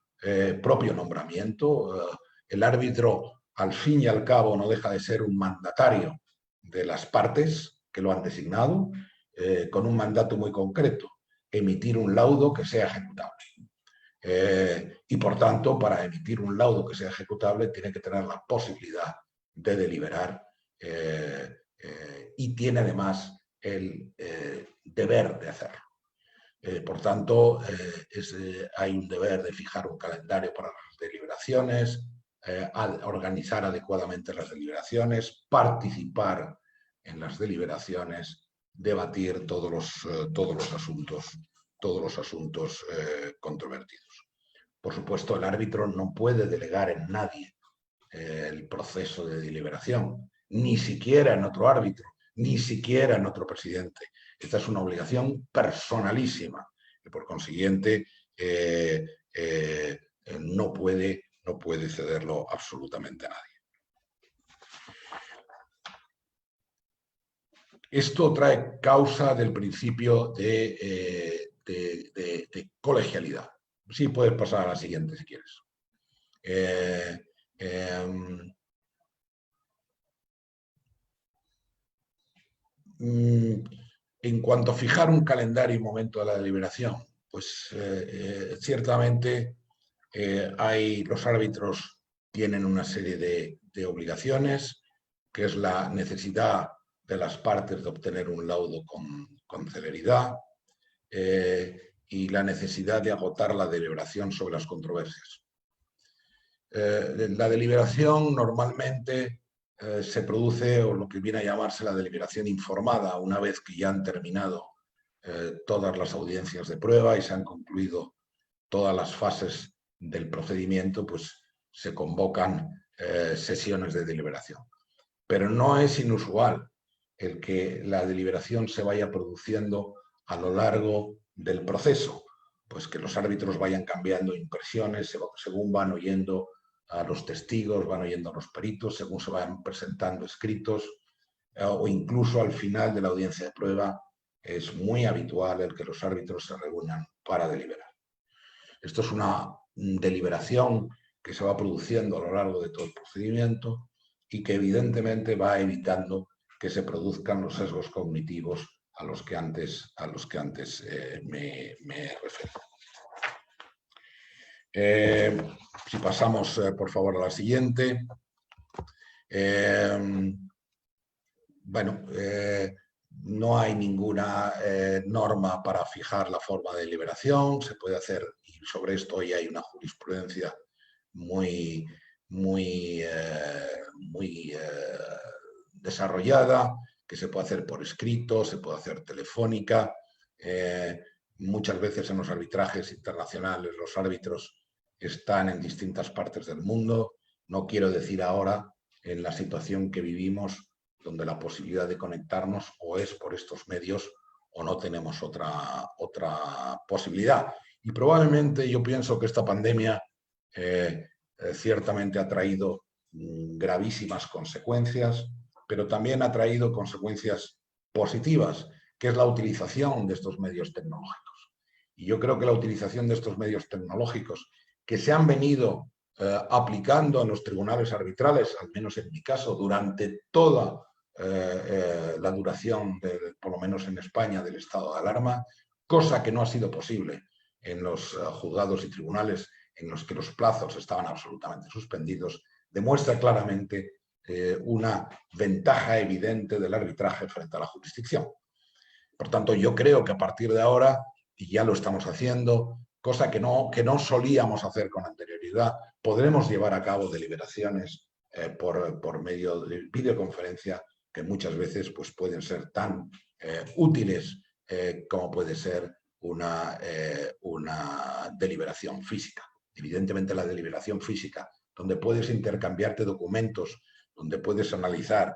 propio nombramiento. El árbitro, al fin y al cabo, no deja de ser un mandatario de las partes que lo han designado, con un mandato muy concreto: emitir un laudo que sea ejecutable. Y por tanto, para emitir un laudo que sea ejecutable, tiene que tener la posibilidad de deliberar y tiene además el deber de hacerlo. Por tanto, hay un deber de fijar un calendario para las deliberaciones, organizar adecuadamente las deliberaciones, participar en las deliberaciones, debatir todos los asuntos controvertidos. Por supuesto, el árbitro no puede delegar en nadie el proceso de deliberación, ni siquiera en otro árbitro, ni siquiera en otro presidente. Esta es una obligación personalísima y, por consiguiente, no puede cederlo absolutamente a nadie. Esto trae causa del principio de colegialidad. Sí, puedes pasar a la siguiente si quieres. En cuanto a fijar un calendario y momento de la deliberación, pues ciertamente los árbitros tienen una serie de obligaciones, que es la necesidad de las partes de obtener un laudo con celeridad y la necesidad de agotar la deliberación sobre las controversias. La deliberación normalmente se produce, o lo que viene a llamarse la deliberación informada, una vez que ya han terminado todas las audiencias de prueba y se han concluido todas las fases del procedimiento, pues se convocan sesiones de deliberación. Pero no es inusual el que la deliberación se vaya produciendo a lo largo del proceso, pues que los árbitros vayan cambiando impresiones según van oyendo a los testigos, van oyendo a los peritos, según se van presentando escritos, o incluso al final de la audiencia de prueba es muy habitual el que los árbitros se reúnan para deliberar. Esto es una deliberación que se va produciendo a lo largo de todo el procedimiento y que evidentemente va evitando que se produzcan los sesgos cognitivos a los que antes me referí. Si pasamos, por favor, a la siguiente. No hay ninguna norma para fijar la forma de deliberación. Se puede hacer, y sobre esto hoy hay una jurisprudencia muy desarrollada, que se puede hacer por escrito, se puede hacer telefónica. Muchas veces en los arbitrajes internacionales los árbitros están en distintas partes del mundo. No quiero decir ahora, en la situación que vivimos, donde la posibilidad de conectarnos o es por estos medios o no tenemos otra posibilidad. Y probablemente yo pienso que esta pandemia ciertamente ha traído gravísimas consecuencias, pero también ha traído consecuencias positivas, que es la utilización de estos medios tecnológicos. Y yo creo que la utilización de estos medios tecnológicos que se han venido aplicando en los tribunales arbitrales, al menos en mi caso, durante toda la duración, por lo menos en España, del estado de alarma, cosa que no ha sido posible en los juzgados y tribunales en los que los plazos estaban absolutamente suspendidos, demuestra claramente una ventaja evidente del arbitraje frente a la jurisdicción. Por tanto, yo creo que a partir de ahora, y ya lo estamos haciendo, cosa que no solíamos hacer con anterioridad, podremos llevar a cabo deliberaciones por medio de videoconferencia que muchas veces pues, pueden ser tan útiles como puede ser una deliberación física. Evidentemente la deliberación física, donde puedes intercambiarte documentos, donde puedes analizar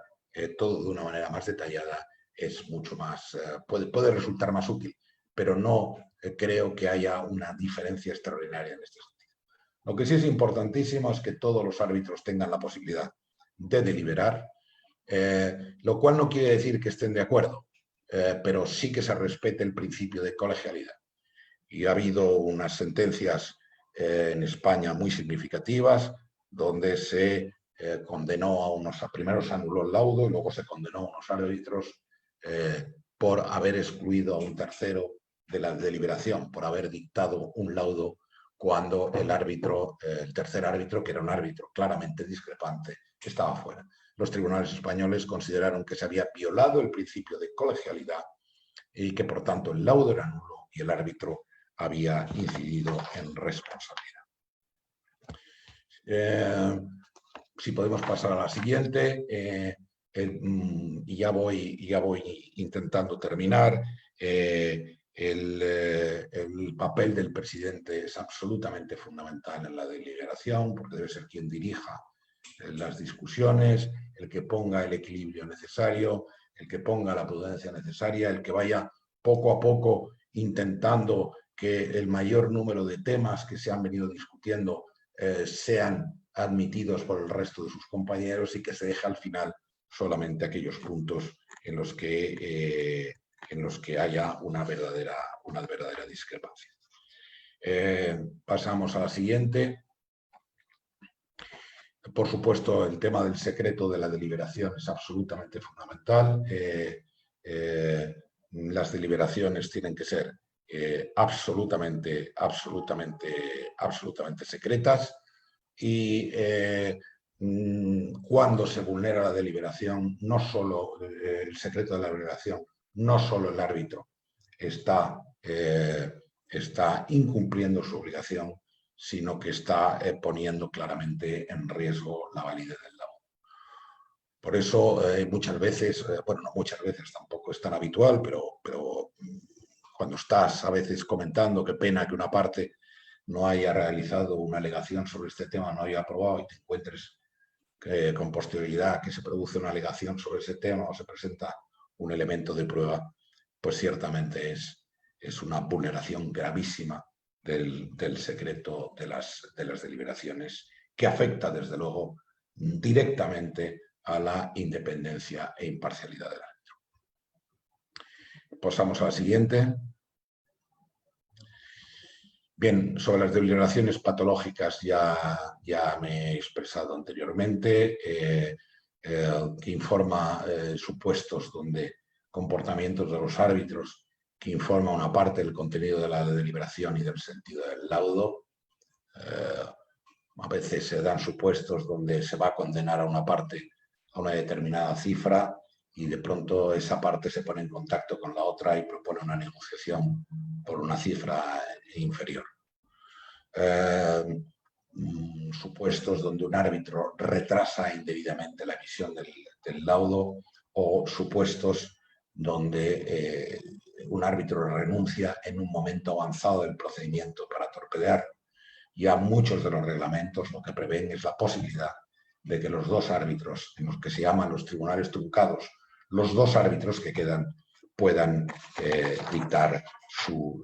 todo de una manera más detallada, es mucho más, puede resultar más útil, pero no creo que haya una diferencia extraordinaria en este sentido. Lo que sí es importantísimo es que todos los árbitros tengan la posibilidad de deliberar, lo cual no quiere decir que estén de acuerdo, pero sí que se respete el principio de colegialidad. Y ha habido unas sentencias en España muy significativas, donde se condenó a unos, primero se anuló el laudo y luego se condenó a unos árbitros por haber excluido a un tercero de la deliberación, por haber dictado un laudo cuando el tercer árbitro, que era un árbitro claramente discrepante, estaba fuera. Los tribunales españoles consideraron que se había violado el principio de colegialidad y que por tanto el laudo era nulo y el árbitro había incidido en responsabilidad. Si podemos pasar a la siguiente, y ya voy intentando terminar. El papel del presidente es absolutamente fundamental en la deliberación, porque debe ser quien dirija las discusiones, el que ponga el equilibrio necesario, el que ponga la prudencia necesaria, el que vaya poco a poco intentando que el mayor número de temas que se han venido discutiendo sean admitidos por el resto de sus compañeros y que se deje al final solamente aquellos puntos en los que haya una verdadera discrepancia. Pasamos a la siguiente. Por supuesto, el tema del secreto de la deliberación es absolutamente fundamental. las deliberaciones tienen que ser absolutamente secretas y cuando se vulnera la deliberación, no solo el secreto de la deliberación, no solo el árbitro está incumpliendo su obligación, sino que está poniendo claramente en riesgo la validez del laudo. Por eso muchas veces, bueno, no muchas veces, tampoco es tan habitual, pero cuando estás a veces comentando qué pena que una parte no haya realizado una alegación sobre este tema, no haya aprobado y te encuentres con posterioridad que se produce una alegación sobre ese tema o se presenta un elemento de prueba, pues ciertamente es una vulneración gravísima del secreto de las deliberaciones, que afecta desde luego directamente a la independencia e imparcialidad del árbitro. Pasamos a la siguiente. Bien, sobre las deliberaciones patológicas ya me he expresado anteriormente, que informa supuestos donde comportamientos de los árbitros, que informa una parte del contenido de la deliberación y del sentido del laudo. A veces se dan supuestos donde se va a condenar a una parte a una determinada cifra y de pronto esa parte se pone en contacto con la otra y propone una negociación por una cifra inferior. Supuestos donde un árbitro retrasa indebidamente la emisión del laudo, o supuestos donde un árbitro renuncia en un momento avanzado del procedimiento para torpedear. Ya muchos de los reglamentos lo que prevén es la posibilidad de que los dos árbitros, en los que se llaman los tribunales truncados, los dos árbitros que quedan puedan dictar su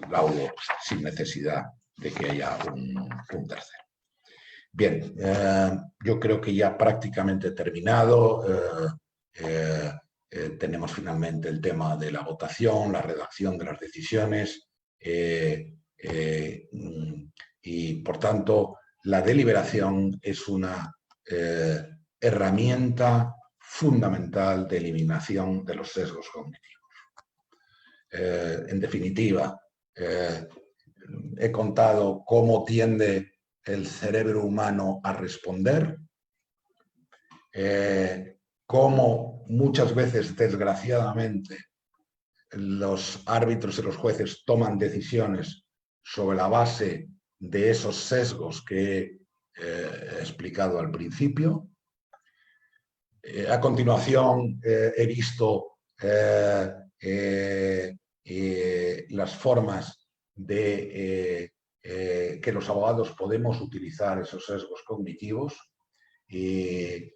laudo sin necesidad de que haya un tercero. Bien, yo creo que ya prácticamente he terminado. Tenemos finalmente el tema de la votación, la redacción de las decisiones y, por tanto, la deliberación es una herramienta fundamental de eliminación de los sesgos cognitivos. En definitiva, he contado cómo tiende el cerebro humano a responder, cómo muchas veces, desgraciadamente, los árbitros y los jueces toman decisiones sobre la base de esos sesgos que he explicado al principio. A continuación he visto las formas de que los abogados podemos utilizar esos sesgos cognitivos y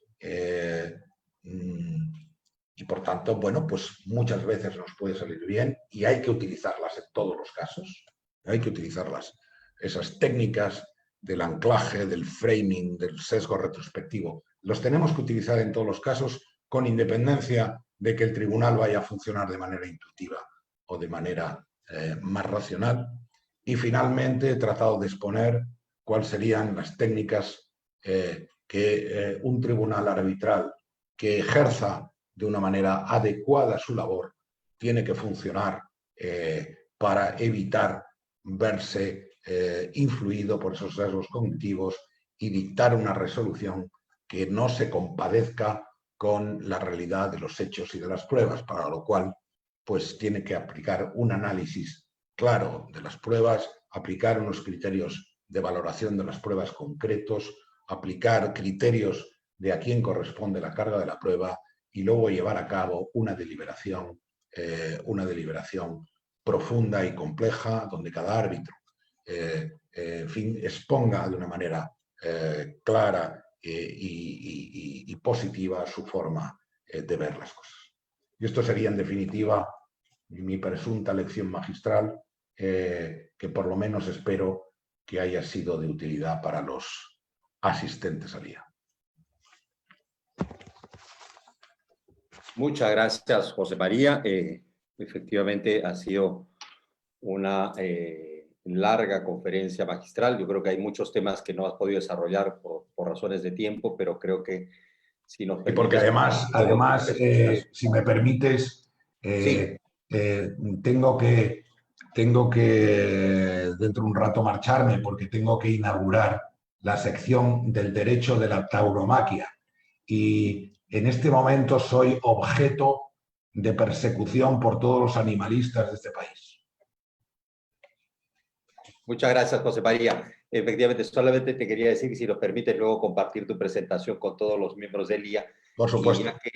por tanto, bueno, pues muchas veces nos puede salir bien y hay que utilizarlas en todos los casos. Hay que utilizarlas, esas técnicas del anclaje, del framing, del sesgo retrospectivo. Los tenemos que utilizar en todos los casos, con independencia de que el tribunal vaya a funcionar de manera intuitiva o de manera más racional. Y finalmente he tratado de exponer cuáles serían las técnicas que un tribunal arbitral que ejerza de una manera adecuada su labor tiene que funcionar para evitar verse influido por esos sesgos cognitivos y dictar una resolución que no se compadezca con la realidad de los hechos y de las pruebas, para lo cual pues tiene que aplicar un análisis claro de las pruebas, aplicar unos criterios de valoración de las pruebas concretos, aplicar criterios de a quién corresponde la carga de la prueba y luego llevar a cabo una deliberación profunda y compleja, donde cada árbitro en fin, exponga de una manera clara y positiva su forma de ver las cosas. Y esto sería, en definitiva, mi presunta lección magistral, que por lo menos espero que haya sido de utilidad para los asistentes al día. Muchas gracias, José María. Efectivamente, ha sido una larga conferencia magistral. Yo creo que hay muchos temas que no has podido desarrollar por razones de tiempo, pero creo que si nos permites... Y porque además si me permites, Sí. Tengo que dentro de un rato marcharme porque tengo que inaugurar la sección del derecho de la tauromaquia. Y en este momento soy objeto de persecución por todos los animalistas de este país. Muchas gracias, José María. Efectivamente, solamente te quería decir que si nos permites luego compartir tu presentación con todos los miembros del IA. Por supuesto. Y ya que,